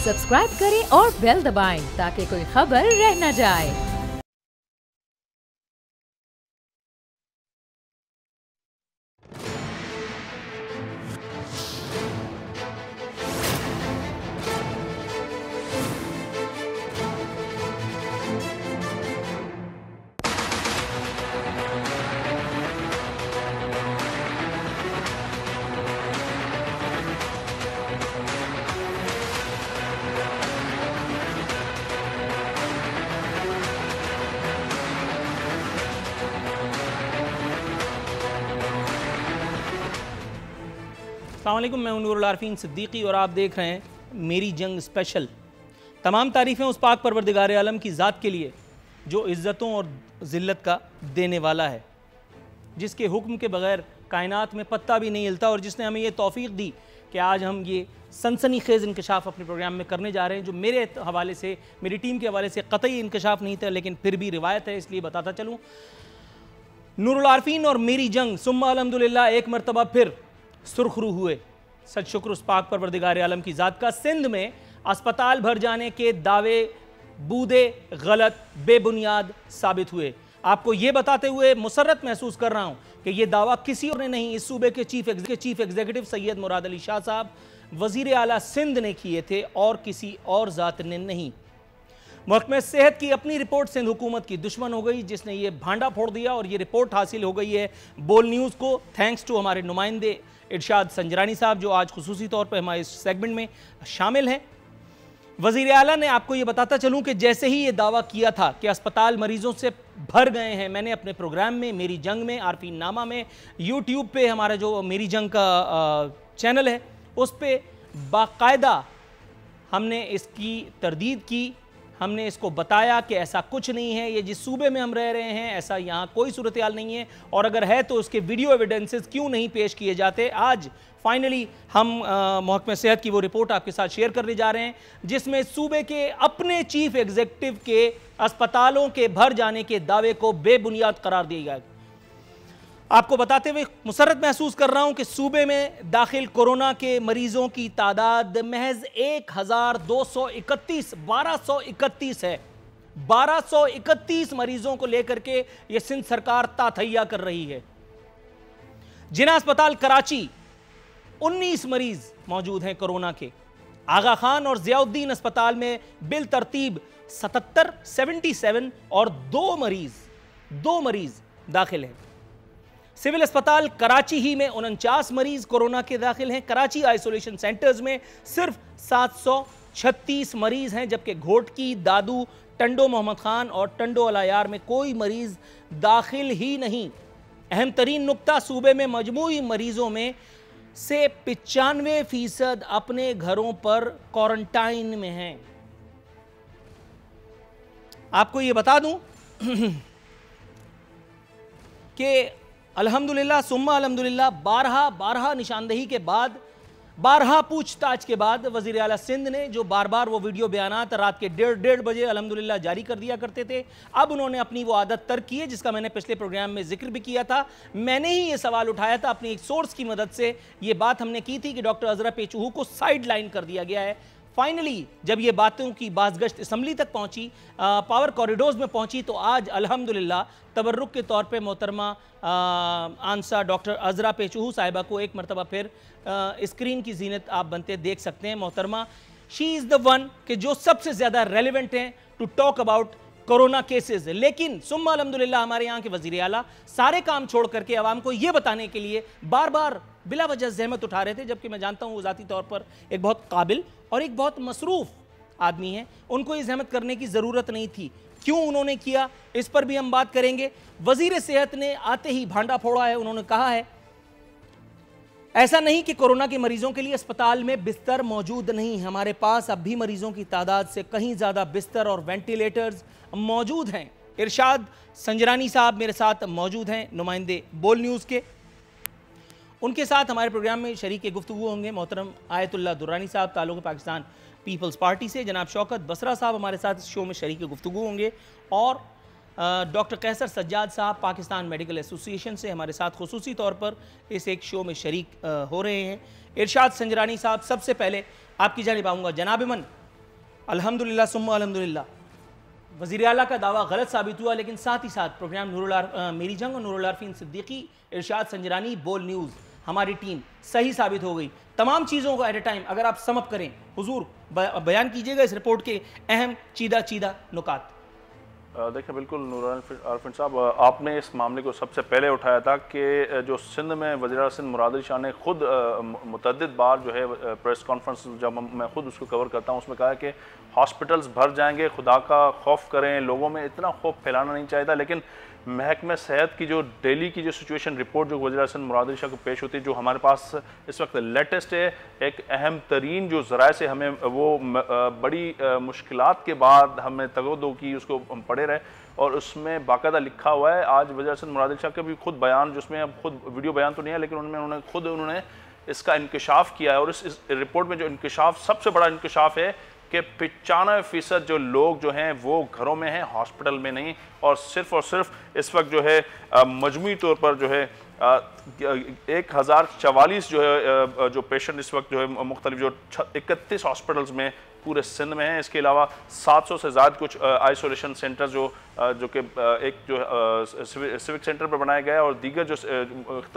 Subscribe करें और bell दबाएं ताकि कोई खबर रह न जाए। अस्सलामुअलैकुम, मैं हूं नूरुल आरफीन सिद्दीकी और आप देख रहे हैं मेरी जंग स्पेशल। तमाम तारीफ़ें उस पाक परवरदिगार आलम की ज़ात के लिए जो इज़्ज़तों और ज़िल्लत का देने वाला है, जिसके हुक्म के बग़ैर कायनात में पत्ता भी नहीं हिलता और जिसने हमें ये तौफ़ीक़ दी कि आज हम ये सनसनीखेज़ इंकशाफ अपने प्रोग्राम में करने जा रहे हैं, जो मेरे हवाले से, मेरी टीम के हवाले से क़तई इंकशाफ नहीं था, लेकिन फिर भी रिवायत है, इसलिए बताता चलूँ। नूरुल आरफीन और मेरी जंग सुम्मा अल्हम्दुलिल्लाह एक मरतबा फिर सुरखरू हुए। सच शुक्र उस पाक परवरदिगार आलम की ज़ात का। सिंध में अस्पताल भर जाने के दावे बूदे गलत बेबुनियाद साबित हुए। आपको ये बताते हुए मुसर्रत महसूस कर रहा हूँ कि ये दावा किसी और ने नहीं, इस सूबे के चीफ एग्जीक्यूटिव सैयद मुराद अली शाह साहब वज़ीर आला सिंध ने किए थे और किसी और ज़ात ने नहीं। महकमे सेहत की अपनी रिपोर्ट सिंध हुकूमत की दुश्मन हो गई, जिसने ये भांडा फोड़ दिया और ये रिपोर्ट हासिल हो गई है बोल न्यूज़ को, थैंक्स टू हमारे नुमाइंदे इरशाद संजरानी साहब, जो आज खुसूसी तौर पर हमारे इस सेगमेंट में शामिल हैं। वज़ीर आला ने, आपको ये बताता चलूँ कि जैसे ही ये दावा किया था कि अस्पताल मरीजों से भर गए हैं, मैंने अपने प्रोग्राम में मेरी जंग में, आरफीन नामा में, यूट्यूब पे हमारा जो मेरी जंग का चैनल है उस पर बाकायदा हमने इसकी तरदीद की, हमने इसको बताया कि ऐसा कुछ नहीं है, ये जिस सूबे में हम रह रहे हैं ऐसा यहाँ कोई सूरत हाल नहीं है, और अगर है तो उसके वीडियो एविडेंसेस क्यों नहीं पेश किए जाते। आज फाइनली हम महकमे सेहत की वो रिपोर्ट आपके साथ शेयर करने जा रहे हैं, जिसमें सूबे के अपने चीफ एग्जीक्यूटिव के अस्पतालों के भर जाने के दावे को बेबुनियाद करार दिया गया। आपको बताते हुए मुसर्रत महसूस कर रहा हूं कि सूबे में दाखिल कोरोना के मरीजों की तादाद महज 1231 है। 1231 मरीजों को लेकर के यह सिंध सरकार तातैया कर रही है। जिना अस्पताल कराची 19 मरीज मौजूद हैं कोरोना के। आगा खान और जियाउद्दीन अस्पताल में बिल तरतीब 77 और दो मरीज दाखिल हैं। सिविल अस्पताल कराची ही में 49 मरीज कोरोना के दाखिल हैं। कराची आइसोलेशन सेंटर्स में सिर्फ 736 मरीज हैं, जबकि घोटकी, दादू, टंडो मोहम्मद खान और टंडो अलायार में कोई मरीज दाखिल ही नहीं। अहम तरीन नुक्ता, सूबे में मजमूई मरीजों में से 95% अपने घरों पर क्वारंटाइन में हैं। आपको ये बता दूं कि अल्हम्दुलिल्लाह सुम्मा अल्हम्दुलिल्लाह 12 निशानदही के बाद, 12 पूछताछ के बाद वज़ीर आला सिंध ने, जो बार बार वो वीडियो बयानात रात के 1:30 बजे अल्हम्दुलिल्लाह जारी कर दिया करते थे, अब उन्होंने अपनी वो आदत तर्क की है, जिसका मैंने पिछले प्रोग्राम में जिक्र भी किया था। मैंने ही ये सवाल उठाया था, अपनी एक सोर्स की मदद से ये बात हमने की थी कि डॉक्टर अजरा पेचूहू को साइड लाइन कर दिया गया है। फाइनली जब ये बातों की बाज़गश्त असम्बली तक पहुंची, पावर कॉरिडोर्स में पहुंची, तो आज अल्हम्दुलिल्लाह तबर्रुक के तौर पे मोहतरमा आंसा डॉक्टर अजरा पेचूहू साहिबा को एक मरतबा फिर स्क्रीन की जीनत आप बनते देख सकते हैं। मोहतरमा, शी इज़ द वन कि जो सबसे ज़्यादा रेलिवेंट हैं to talk about corona cases. लेकिन सुम्मा अल्हम्दुलिल्लाह हमारे यहाँ के वज़ीर आला सारे काम छोड़ करके आवाम को ये बताने के लिए बार बार बिला वजह जहमत उठा रहे थे, जबकि मैं जानता हूँ वो ज़ाती तौर पर एक बहुत काबिल और एक बहुत मसरूफ़ आदमी है, उनको ये जहमत करने की ज़रूरत नहीं थी। क्यों उन्होंने किया, इस पर भी हम बात करेंगे। वज़ीर सेहत ने आते ही भांडा फोड़ा है। उन्होंने कहा है ऐसा नहीं कि कोरोना के मरीजों के लिए अस्पताल में बिस्तर मौजूद नहीं, हमारे पास अब भी मरीजों की तादाद से कहीं ज़्यादा बिस्तर और वेंटिलेटर्स मौजूद हैं। इरशाद संजरानी साहब मेरे साथ मौजूद हैं, नुमाइंदे बोल न्यूज़ के। उनके साथ हमारे प्रोग्राम में शरीक गुफ्तगू होंगे मोहतरम आयतुल्लाह दुर्रानी साहब, ताल्लुक़ पाकिस्तान पीपल्स पार्टी से। जनाब शौकत बसरा साहब हमारे साथ इस शो में शरीक गुफ्तगू होंगे, और डॉक्टर कैसर सज्जाद साहब पाकिस्तान मेडिकल एसोसिएशन से हमारे साथ खुसूसी तौर पर इस एक शो में शरीक हो रहे हैं। इरशाद संजरानी साहब, सबसे पहले आपकी जानिब आऊँगा। जनाब मन, अल्हम्दुलिल्लाह सुम्मा अल्हम्दुलिल्लाह, वज़ीर आला का दावा गलत साबित हुआ, लेकिन साथ ही साथ प्रोग्राम मेरी जंग और नूरुल आरफीन सिद्दीकी, इरशाद संजरानी, बोल न्यूज़, हमारी टीम सही साबित हो गई। तमाम चीज़ों को एट ए टाइम अगर आप समअप करें, हुजूर बयान कीजिएगा इस रिपोर्ट के अहम चीदा नुकात। देखिए, बिल्कुल नूरुल आरफीन साहब, आपने इस मामले को सबसे पहले उठाया था कि जो सिंध में वज़ीर सिंध मुराद अली शाह ने खुद मुतअद्दिद बार जो है प्रेस कॉन्फ्रेंस, जब मैं खुद उसको कवर करता हूँ, उसमें कहा कि हॉस्पिटल्स भर जाएंगे, खुदा का खौफ करें, लोगों में इतना खौफ फैलाना नहीं चाहिए था। लेकिन महकमे सेहत की जो डेली की जो सिचुएशन रिपोर्ट जो वज़ीर सिंध मुराद अली शाह को पेश होती है, जो हमारे पास इस वक्त लेटेस्ट है, एक अहम तरीन जो ज़राए से हमें वो बड़ी मुश्किलात के बाद हमें तगदो की उसको हम पढ़े रहे, और उसमें बाकायदा लिखा हुआ है। आज वज़ीर सिंध मुराद अली शाह के भी खुद बयान, जिसमें अब खुद वीडियो बयान तो नहीं है, लेकिन उन्होंने इसका इंकशाफ किया है। और इस रिपोर्ट में जो इंकशाफ, सबसे बड़ा इंकशाफ है कि 95% जो लोग जो हैं वो घरों में हैं, हॉस्पिटल में नहीं, और सिर्फ इस वक्त जो है मजमूई तौर पर जो है 1044 जो है जो पेशेंट इस वक्त जो है मुख्तलिफ जो 31 हॉस्पिटल्स में पूरे सिंध में हैं। इसके अलावा 700 से ज़्यादा कुछ आइसोलेशन सेंटर जो कि एक जो सिविक सेंटर पर बनाया गया है, और दीगर जो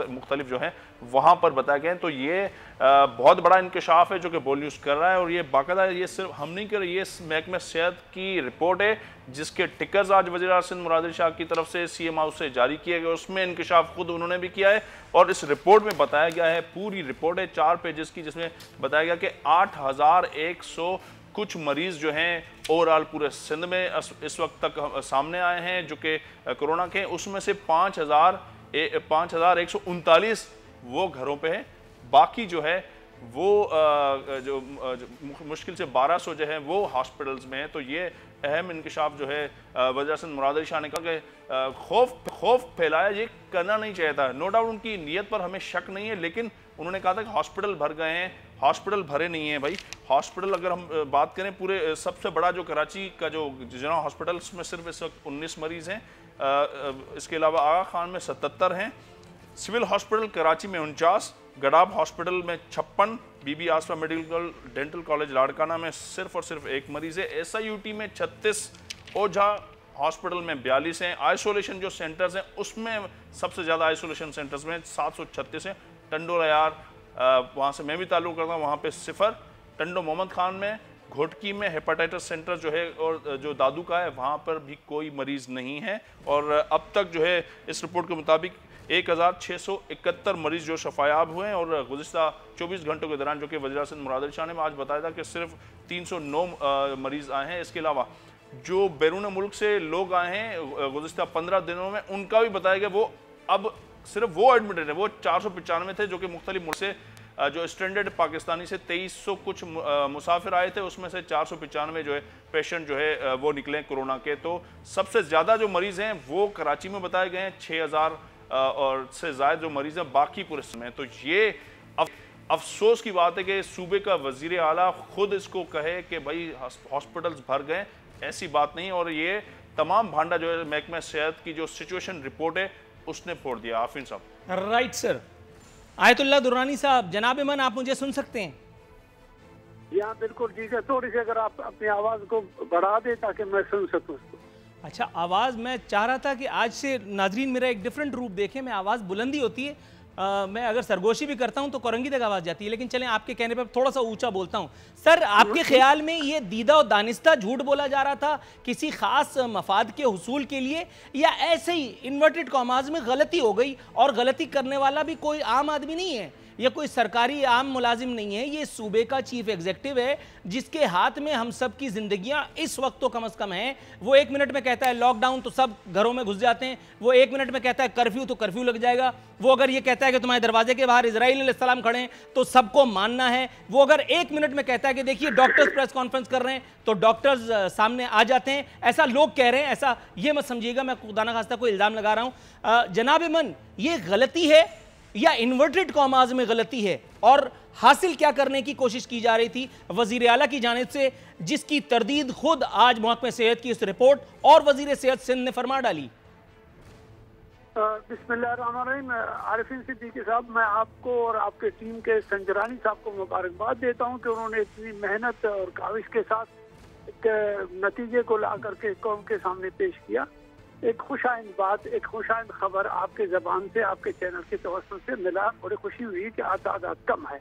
मुख्तलिफ जो हैं वहाँ पर बताए गए हैं। तो ये बहुत बड़ा इंकशाफ है जो कि बोल न्यूज़ कर रहा है, और ये बाकायदा ये सिर्फ हम नहीं कर रहे, ये महकमे सेहत की रिपोर्ट है जिसके टिकर्स आज वज़ीर सिंध मुराद अली शाह की तरफ से CM हाउस से जारी किए गए। उसमें इंकशाफ खुद उन्होंने भी किया है, और इस रिपोर्ट में बताया गया है, पूरी रिपोर्ट है 4 पेजेस की, जिसमें बताया गया कि 8100 कुछ मरीज़ जो हैं ओवरऑल पूरे सिंध में इस वक्त तक सामने आए हैं जो कि कोरोना के। उसमें से 5139 वो घरों पे है, बाकी जो है वो जो मुश्किल से 1200 जो है वो हॉस्पिटल्स में है। तो ये अहम इंकशाफ जो है वज़ीर सिंध मुराद अली शाह ने कहा कि खौफ फैलाया ये करना नहीं चाहिए था। नो डाउट उनकी नीयत पर हमें शक नहीं है, लेकिन उन्होंने कहा था कि हॉस्पिटल भर गए हैं, हॉस्पिटल भरे नहीं हैं भाई। हॉस्पिटल अगर हम बात करें, पूरे सबसे बड़ा जो कराची का जो जनरल हॉस्पिटल, उसमें सिर्फ इस वक्त 19 मरीज़ हैं। इसके अलावा आगा खान में 77 हैं, सिविल हॉस्पिटल कराची में 49, गडाब हॉस्पिटल में 56, बीबी आसफा मेडिकल डेंटल कॉलेज लाड़काना में सिर्फ और सिर्फ 1 मरीज़ है, SIUT में 36, ओझा हॉस्पिटल में 42 हैं। आइसोलेशन जो सेंटर्स हैं उसमें सबसे ज़्यादा आइसोलेशन सेंटर्स में 736 हैं। टंडो यार वहाँ से मैं भी ताल्लुक़ करता हूँ, वहाँ पे 0, टंडो मोहम्मद खान में, घोटकी में हेपेटाइटिस सेंटर जो है और जो दादू का है वहाँ पर भी कोई मरीज़ नहीं है। और अब तक जो है इस रिपोर्ट के मुताबिक 1671 मरीज़ जो शफायाब हुए हैं, और गुज़िश्ता 24 घंटों के दौरान, जो कि वज़ीर सिंध मुराद अली शाह ने आज बताया था कि सिर्फ 309 मरीज़ आए हैं। इसके अलावा जो बैरून मुल्क से लोग आए हैं गुज़िश्ता 15 दिनों में, उनका भी बताया गया वो अब सिर्फ वो एडमिटेड है, वो 495 थे जो कि मुख्तलिफ मुल्क से जो स्टैंडर्ड पाकिस्तानी से 2300 कुछ मुसाफिर आए थे, उसमें से 495 जो है पेशेंट जो है वो निकले कोरोना के। तो सबसे ज़्यादा जो मरीज़ हैं वो कराची में बताए गए हैं, 6000 और से ज़्यादा जो मरीज़ हैं बाकी पूरे में। तो ये अफसोस की बात है कि सूबे का वज़ीर आला खुद इसको कहे कि भाई हॉस्पिटल्स भर गए, ऐसी बात नहीं। और ये तमाम भांडा जो है महकमे सेहत की जो सिचुएशन रिपोर्ट है उसने फोड़ दिया। आफिन साहब। Right sir. आयतुल्लाह दुर्रानी साहब, जनाब मन, आप मुझे सुन सकते हैं? यहाँ बिल्कुल ठीक है, थोड़ी सी अगर आप अपनी आवाज़ को बढ़ा दें ताकि मैं सुन सकूँ। अच्छा, आवाज़ मैं चाह रहा था कि आज से नाजरीन मेरा एक डिफरेंट रूप देखें। मैं आवाज़ बुलंदी होती है, मैं अगर सरगोशी भी करता हूं तो कोरंगी तक आवाज़ जाती है, लेकिन चलें आपके कहने पर थोड़ा सा ऊंचा बोलता हूं। सर, आपके ख्याल में ये दीदा और दानिस्ता झूठ बोला जा रहा था किसी खास मफाद के हुसूल के लिए, या ऐसे ही इन्वर्टेड कॉमाज में गलती हो गई, और गलती करने वाला भी कोई आम आदमी नहीं है या कोई सरकारी आम मुलाजिम नहीं है, ये सूबे का चीफ एग्जीक्यूटिव है जिसके हाथ में हम सब की जिंदगियां इस वक्त तो कम से कम हैं। वो 1 मिनट में कहता है लॉकडाउन तो सब घरों में घुस जाते हैं, वो 1 मिनट में कहता है कर्फ्यू तो कर्फ्यू लग जाएगा, वो अगर ये कहता है कि तुम्हारे दरवाजे के बाहर इजराइल अलैहिस्सलाम खड़े हैं तो सबको मानना है, वो अगर 1 मिनट में कहता है कि देखिए डॉक्टर्स प्रेस कॉन्फ्रेंस कर रहे हैं तो डॉक्टर्स सामने आ जाते हैं, ऐसा लोग कह रहे हैं। ऐसा ये मत समझिएगा मैं खुदा न खास्ता कोई इल्ज़ाम लगा रहा हूँ। जनाब मन, ये गलती है या इन्वर्टेड कॉमाज में गलती है, और हासिल क्या करने की कोशिश की जा रही थी वजीर आला की जानिब से, जिसकी तरदीद खुद आज महकमे सेहत की इस रिपोर्ट और वजीर सेहत सिंध ने फरमा डाली? बिस्मिल्लाहिर्रहमानिर्रहीम। आरिफीन सिद्दीकी साहब, मैं आपको और आपके टीम के संजरानी साहब को मुबारकबाद देता हूं कि उन्होंने इतनी मेहनत और काविश के साथ एक नतीजे को ला करके कौम के सामने पेश किया। एक खुशाइन बात, एक खुशाइन खबर आपके ज़बान से, आपके चैनल के तवज्जुह से मिला, बड़ी खुशी हुई कि तादाद कम है।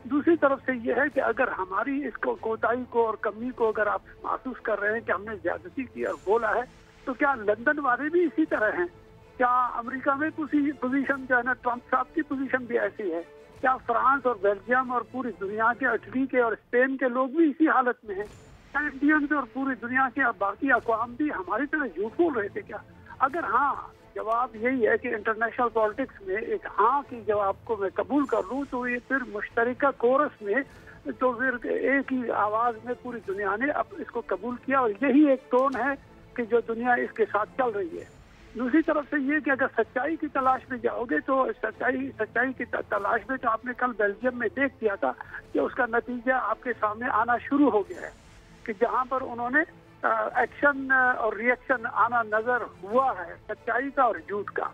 दूसरी तरफ से यह है कि अगर हमारी इसको कोताही को और कमी को अगर आप महसूस कर रहे हैं कि हमने ज्यादती की और बोला है, तो क्या लंदन वाले भी इसी तरह हैं? क्या अमेरिका में पोजीशन जो है ना, ट्रंप साहब की पोजीशन भी ऐसी है? क्या फ्रांस और बेल्जियम और पूरी दुनिया के, इटली के और स्पेन के लोग भी इसी हालत में हैं? क्या इंडियंस और पूरी दुनिया के बाकी अक़वाम भी हमारी तरह झूठ बोल रहे थे क्या? अगर हाँ, जवाब यही है कि इंटरनेशनल पॉलिटिक्स में एक हाँ की जवाब को मैं कबूल कर लूँ, तो ये फिर मुश्तरका कोरस में, तो फिर एक ही आवाज़ में पूरी दुनिया ने अब इसको कबूल किया, और यही एक टोन है कि जो दुनिया इसके साथ चल रही है। दूसरी तरफ से ये कि अगर सच्चाई की तलाश में जाओगे तो सच्चाई की तलाश में तो आपने कल बेल्जियम में देख दिया था कि उसका नतीजा आपके सामने आना शुरू हो गया है, कि जहाँ पर उन्होंने एक्शन और रिएक्शन आना नजर हुआ है, सच्चाई का और झूठ का।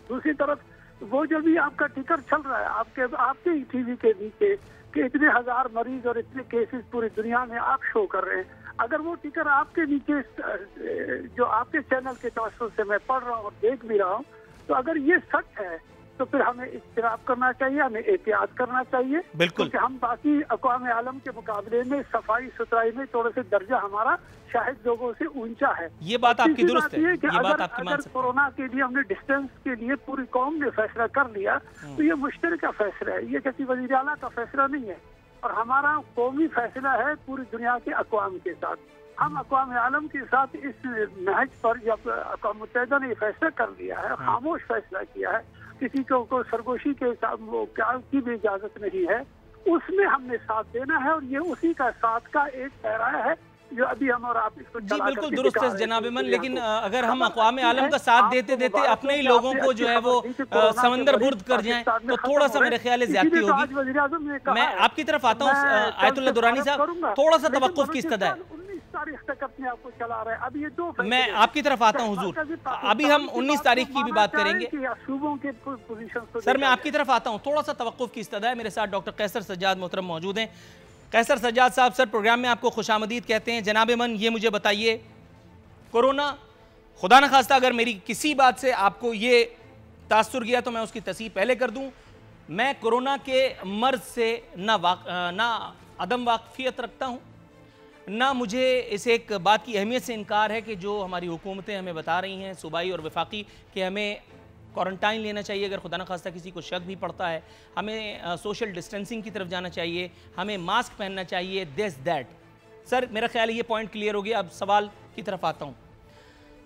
दूसरी तरफ वो जो भी आपका टिकर चल रहा है आपके टीवी के नीचे कि इतने हजार मरीज और इतने केसेस पूरी दुनिया में आप शो कर रहे हैं, अगर वो टिकर आपके नीचे जो आपके चैनल के तवज्जुह से मैं पढ़ रहा हूँ और देख भी रहा हूँ, तो अगर ये सच है तो फिर हमें इज्तिराब करना चाहिए, हमें एहतियात करना चाहिए। बिल्कुल, क्योंकि हम बाकी अक़वाम आलम के मुकाबले में सफाई सुथराई में थोड़े से दर्जा हमारा शायद लोगों से ऊंचा है। ये बात आपकी दुरुस्त है, ये बात आपकी मान सकते हैं। कोरोना के लिए हमने डिस्टेंस के लिए पूरी कौम ने फैसला कर लिया, तो ये मुश्तरका फैसला है, ये किसी वज़ीर आला का फैसला नहीं है, और हमारा कौमी फैसला है पूरी दुनिया के अक़वाम के साथ। हम अक़वाम आलम के साथ इस नहज पर जब अक़वाम मुत्तहिदा ने फैसला कर लिया है, खामोश फैसला किया है, किसी को सरगोशी के की भी इजाजत नहीं है, उसमें हमने साथ देना है, और ये उसी का साथ का एक पैरा है जो अभी हम और आप इसको जी बिल्कुल दुरुस्त है जनाब इमन। लेकिन अगर हम अक़वाम आलम का साथ देते देते अपने ही लोगों को जो है वो समंदर बुर्द कर जाएं, तो थोड़ा सा मेरे ख्याल है ज्यादती होगी। मैं आपकी तरफ आता हूँ आयतुल्लाह दुरानी साहब, थोड़ा सा तवक्कुफ की इस्तदा है। तक अपने आप को चला रहा है। अब ये दो मैं आपकी तरफ आता हूँ हुजूर, अभी हम 19 तारीख की भी बात करेंगे। सूबों के पोजीशन सर मैं आपकी तरफ आता हूँ, थोड़ा सा तवक्कुफ की इस्तदा है। मेरे साथ डॉक्टर कैसर सज्जाद मोहतरम मौजूद हैं। कैसर सज्जाद साहब, सर प्रोग्राम में आपको खुशामदीद कहते हैं। जनाब मन, ये मुझे बताइए, कोरोना खुदा न खास्ता अगर मेरी किसी बात से आपको ये तासुर गया तो मैं उसकी तस्दीक पहले कर दूं, मैं कोरोना के मर्ज से ना अदम वाकफियत रखता हूँ, ना मुझे इस एक बात की अहमियत से इनकार है कि जो हमारी हुकूमतें हमें बता रही हैं सूबाई और वफाकी कि हमें क्वारंटाइन लेना चाहिए, अगर खुदा न खास्ता किसी को शक भी पड़ता है, हमें सोशल डिस्टेंसिंग की तरफ जाना चाहिए, हमें मास्क पहनना चाहिए, दिस दैट। सर मेरा ख्याल है ये पॉइंट क्लियर हो गया। अब सवाल की तरफ आता हूँ।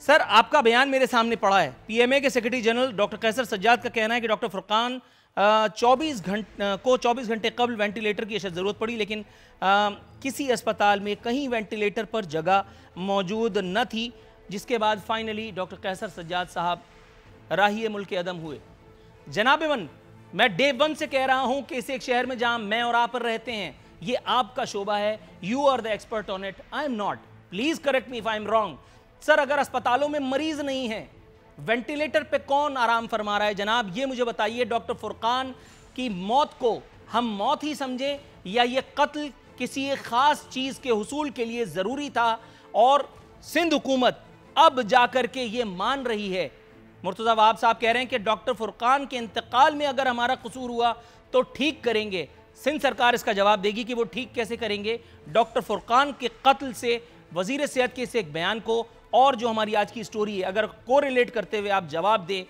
सर आपका बयान मेरे सामने पड़ा है, पीएमए के सेक्रेटरी जनरल डॉक्टर कैसर सज्जाद का कहना है कि डॉक्टर फुरकान 24 घंटे कबल वेंटिलेटर की अशद ज़रूरत पड़ी, लेकिन किसी अस्पताल में कहीं वेंटिलेटर पर जगह मौजूद न थी, जिसके बाद फाइनली डॉक्टर कैसर सज्जाद साहब राही मुल्क अदम हुए। जनाब मन, मैं डे वन से कह रहा हूं कि इस एक शहर में जहां मैं और आप रहते हैं, ये आपका शोबा है, you are the expert on it, I am not, please correct me if I am wrong. Sir अगर अस्पतालों में मरीज नहीं है, वेंटिलेटर पे कौन आराम फरमा रहा है? जनाब ये मुझे बताइए, डॉक्टर फुरकान की मौत को हम मौत ही समझे या ये कत्ल किसी एक खास चीज के हुसूल के लिए जरूरी था और सिंध हुकूमत अब जाकर के ये मान रही है? मुर्तज़ा वहाब साहब कह रहे हैं कि डॉक्टर फुरकान के इंतकाल में अगर हमारा कसूर हुआ तो ठीक करेंगे। सिंध सरकार इसका जवाब देगी कि वो ठीक कैसे करेंगे। डॉक्टर फुरकान के कत्ल से वजीर सेहत के इस एक बयान को और जो हमारी आज की स्टोरी है, अगर कोरिलेट करते हुए आप जवाब दें।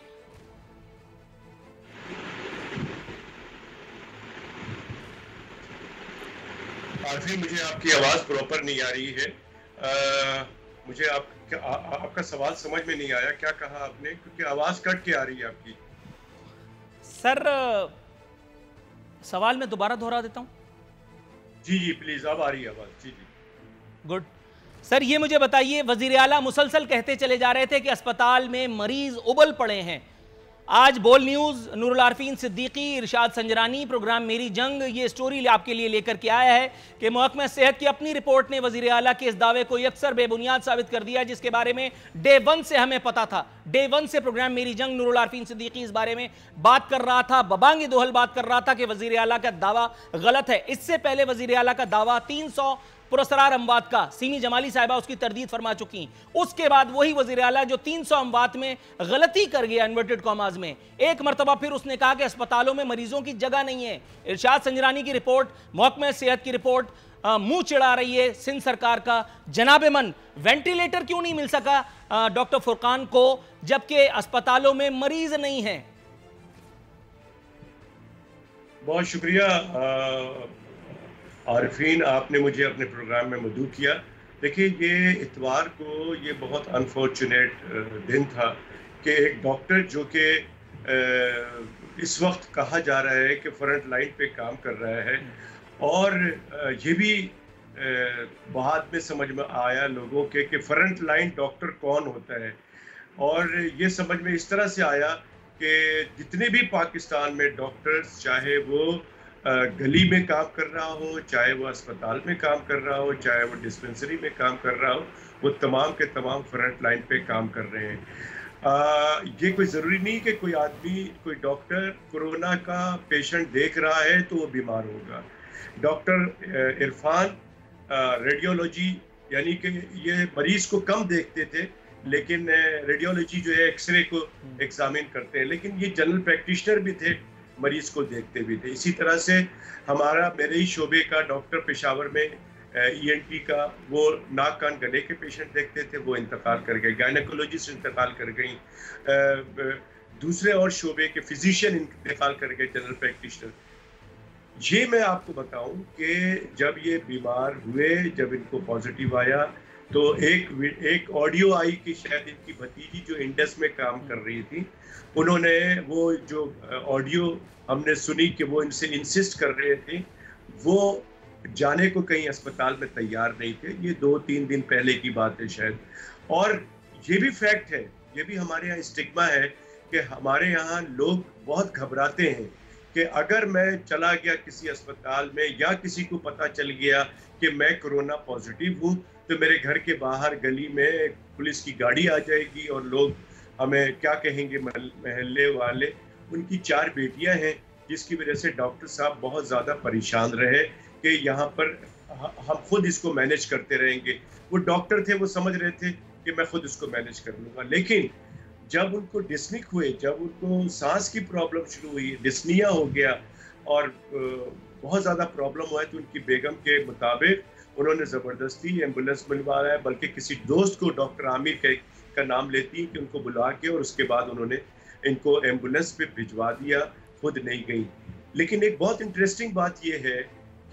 आरफी, मुझे आपकी आवाज प्रॉपर नहीं आ रही है। मुझे आपका सवाल समझ में नहीं आया, क्या कहा आपने? क्योंकि आवाज कट के आ रही है आपकी। सर सवाल मैं दोबारा दोहरा देता हूं। जी जी प्लीज, अब आ रही है आवाज। जी जी गुड। सर ये मुझे बताइए, वजीर आला मुसलसल कहते चले जा रहे थे कि अस्पताल में मरीज उबल पड़े हैं। आज बोल न्यूज़ नूरुल आरफीन सिद्दीकी, इरशाद संजरानी, प्रोग्राम मेरी जंग ये स्टोरी आपके लिए लेकर के आया है कि महकमा सेहत की अपनी रिपोर्ट ने वजीर आला के इस दावे को अक्सर बेबुनियाद साबित कर दिया, जिसके बारे में डे वन से हमें पता था। डे वन से प्रोग्राम मेरी जंग नूरुल आरफीन सिद्दीकी इस बारे में बात कर रहा था, बबांग दोहल बात कर रहा था कि वजीर आला का दावा गलत है। इससे पहले वजीर आला का दावा पुरस्कार अमवात का। सीमी जमाली साहिबा उसकी तरदीद फरमा चुकी। उसके बाद वही वजीर आला जो 300 अमवात में गलती कर गया इन्वर्टेड कॉमास में, एक मरतबा फिर उसने कहा कि अस्पतालों में मरीजों की जगह नहीं है। इरशाद संजरानी की रिपोर्ट, महकमा सेहत की रिपोर्ट मुंह चिढ़ा रही है सिंध सरकार का। जनाबे मन, वेंटिलेटर क्यों नहीं मिल सका डॉक्टर फुरकान को जबकि अस्पतालों में मरीज नहीं है? बहुत शुक्रिया आरिफीन, आपने मुझे अपने प्रोग्राम में मदऊ किया। देखिए, ये इतवार को ये बहुत अनफॉर्चुनेट दिन था कि एक डॉक्टर जो कि इस वक्त कहा जा रहा है कि फ्रंट लाइन पे काम कर रहा है, और ये भी बाद में समझ में आया लोगों के कि फ्रंट लाइन डॉक्टर कौन होता है, और ये समझ में इस तरह से आया कि जितने भी पाकिस्तान में डॉक्टर्स, चाहे वो गली में काम कर रहा हो, चाहे वो अस्पताल में काम कर रहा हो, चाहे वो डिस्पेंसरी में काम कर रहा हो, वो तमाम के तमाम फ्रंट लाइन पे काम कर रहे हैं। ये कोई ज़रूरी नहीं कि कोई आदमी, कोई डॉक्टर कोरोना का पेशेंट देख रहा है तो वो बीमार होगा। डॉक्टर इरफान रेडियोलॉजी, यानी कि ये मरीज को कम देखते थे, लेकिन रेडियोलॉजी जो है एक्सरे को एग्जामिन करते हैं, लेकिन ये जनरल प्रैक्टिशनर भी थे, मरीज को देखते भी थे। इसी तरह से मेरे ही शोबे का डॉक्टर पेशावर में ENT का, वो नाक कान गले के पेशेंट देखते थे, वो इंतकाल कर गए। गायनेकोलॉजिस्ट इंतकाल कर गई, दूसरे और शोबे के फिजिशियन इंतकाल कर गए, जनरल प्रैक्टिशनर। ये मैं आपको बताऊं कि जब ये बीमार हुए, जब इनको पॉजिटिव आया, तो एक ऑडियो आई कि शायद इनकी भतीजी जो इंडस में काम कर रही थी, उन्होंने वो जो ऑडियो हमने सुनी कि वो इनसे इंसिस्ट कर रहे थे, वो जाने को कहीं अस्पताल में तैयार नहीं थे। ये 2-3 दिन पहले की बात है शायद। और ये भी फैक्ट है, ये भी हमारे यहाँ स्टिग्मा है कि हमारे यहाँ लोग बहुत घबराते हैं कि अगर मैं चला गया किसी अस्पताल में या किसी को पता चल गया कि मैं कोरोना पॉजिटिव हूँ, तो मेरे घर के बाहर गली में पुलिस की गाड़ी आ जाएगी और लोग हमें क्या कहेंगे, महल्ले वाले। उनकी 4 बेटियां हैं, जिसकी वजह से डॉक्टर साहब बहुत ज़्यादा परेशान रहे कि यहाँ पर हम खुद इसको मैनेज करते रहेंगे। वो डॉक्टर थे, वो समझ रहे थे कि मैं खुद इसको मैनेज कर लूँगा, लेकिन जब उनको डिस्निक हुए, जब उनको सांस की प्रॉब्लम शुरू हुई, डिस्निया हो गया और बहुत ज़्यादा प्रॉब्लम हुआ, तो उनकी बेगम के मुताबिक उन्होंने ज़बरदस्ती एम्बुलेंस बुलवाया, बल्कि किसी दोस्त को, डॉक्टर आमिर का नाम लेती कि उनको बुला के, और उसके बाद उन्होंने इनको एम्बुलेंस पे भिजवा दिया, खुद नहीं गई। लेकिन एक बहुत इंटरेस्टिंग बात यह है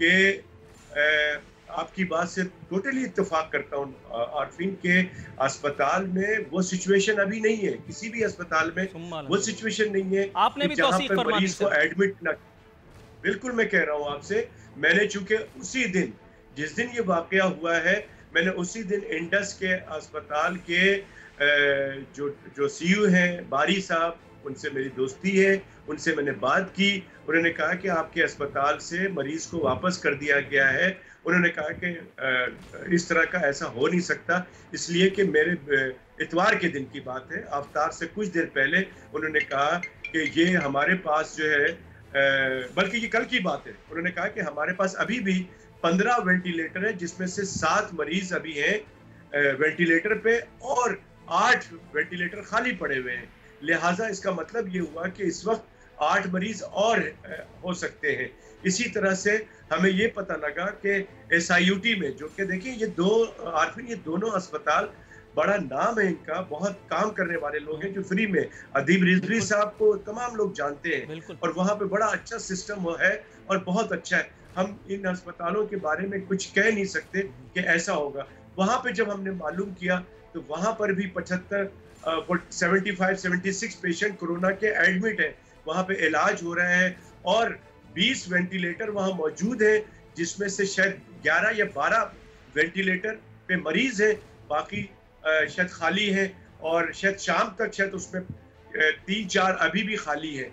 कि आपकी बात से टोटली इत्तेफाक करता हूँ आरफीन के, अस्पताल में वो सिचुएशन अभी नहीं है, किसी भी अस्पताल में वो सिचुएशन नहीं है आपने भी जहाँ पर मरीज को एडमिट न। बिल्कुल मैं कह रहा हूँ आपसे, मैंने चूंकि उसी दिन, जिस दिन ये वाकया हुआ है, मैंने उसी दिन इंडस के अस्पताल के जो सीयू हैं बारी साहब, उनसे मेरी दोस्ती है, उनसे मैंने बात की। उन्होंने कहा कि आपके अस्पताल से मरीज को वापस कर दिया गया है। उन्होंने कहा कि इस तरह का ऐसा हो नहीं सकता, इसलिए कि मेरे इतवार के दिन की बात है, अवतार से कुछ देर पहले उन्होंने कहा कि ये हमारे पास जो है, बल्कि ये कल की बात है, उन्होंने कहा कि हमारे पास अभी भी 15 वेंटिलेटर है, जिसमें से 7 मरीज अभी हैं वेंटिलेटर पे और 8 वेंटिलेटर खाली पड़े हुए हैं। लिहाजा इसका मतलब ये हुआ कि इस वक्त 8 मरीज और हो सकते हैं। इसी तरह से हमें ये पता लगा कि SIUT में, जो कि देखिए ये दोनों अस्पताल बड़ा नाम है इनका, बहुत काम करने वाले लोग हैं जो फ्री में, अदीब रिजवी साहब को तमाम लोग जानते हैं, और वहाँ पे बड़ा अच्छा सिस्टम है और बहुत अच्छा है। हम इन अस्पतालों के बारे में कुछ कह नहीं सकते कि ऐसा होगा। वहाँ पे जब हमने मालूम किया तो वहाँ पर भी 75-76 पेशेंट कोरोना के एडमिट हैं, वहाँ पे इलाज हो रहा है, और 20 वेंटिलेटर वहाँ मौजूद है, जिसमें से शायद 11 या 12 वेंटिलेटर पे मरीज हैं, बाकी शायद खाली है, और शायद शाम तक शायद उसमें 3-4 अभी भी खाली है।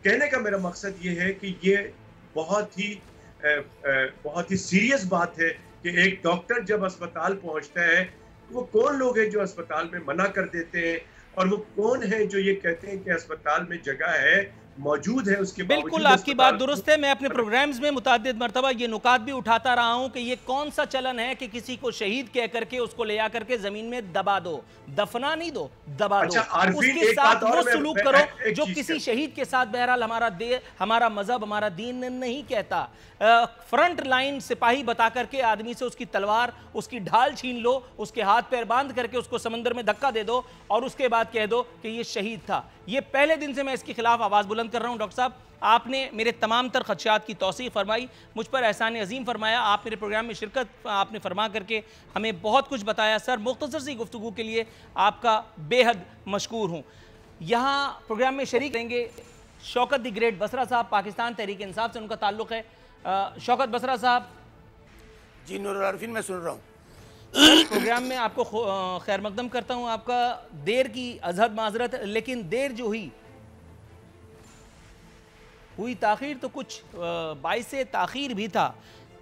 कहने का मेरा मकसद ये है कि ये बहुत ही सीरियस बात है कि एक डॉक्टर जब अस्पताल पहुंचता है, वो कौन लोग हैं जो अस्पताल में मना कर देते हैं, और वो कौन है जो ये कहते हैं कि अस्पताल में जगह है मौजूद है उसके बिल्कुल आपकी बात दुरुस्त है। मैं अपने प्रोग्राम्स में मुताद्दिद मरतबा ये नुकात भी उठाता रहा हूं कि ये कौन सा चलन है कि किसी को शहीद कह करके उसको ले आकर के जमीन में दबा दो, दफना नहीं दो, दबा दो। उसके साथ वो सलूक करो जो किसी शहीद के साथ। बहरहाल हमारा मजहब, हमारा दीन नहीं कहता फ्रंट लाइन सिपाही बता करके आदमी से उसकी तलवार, उसकी ढाल छीन लो, उसके हाथ पैर बांध करके उसको समंदर में धक्का दे दो और उसके बाद कह दो कि ये शहीद था। ये पहले दिन से मैं इसके खिलाफ आवाज बुलंद कर रहा हूं। डॉक्टर साहब, आपने मेरे तमाम तर खदशात की तौसीक फरमाई, मुझ पर एहसान अजीम फरमाया, आप मेरे प्रोग्राम में शिरकत आपने फरमा करके हमें बहुत कुछ बताया। सर, मुख्तसर सी गुफ्तगू के लिए आपका बेहद मशकूर हूँ। यहाँ प्रोग्राम में शरीक रहेंगे शौकत द ग्रेट बसरा साहब, पाकिस्तान तहरीक इंसाफ से उनका ताल्लुक़ है। शौकत बसरा साहब। जी नूरुल आरिफीन, मैं सुन रहा हूँ। प्रोग्राम में आपको खैर मकदम करता हूँ। आपका देर की अजहद माजरत, लेकिन देर जो हुई ताख़ीर तो कुछ बाइसे ताख़ीर भी था।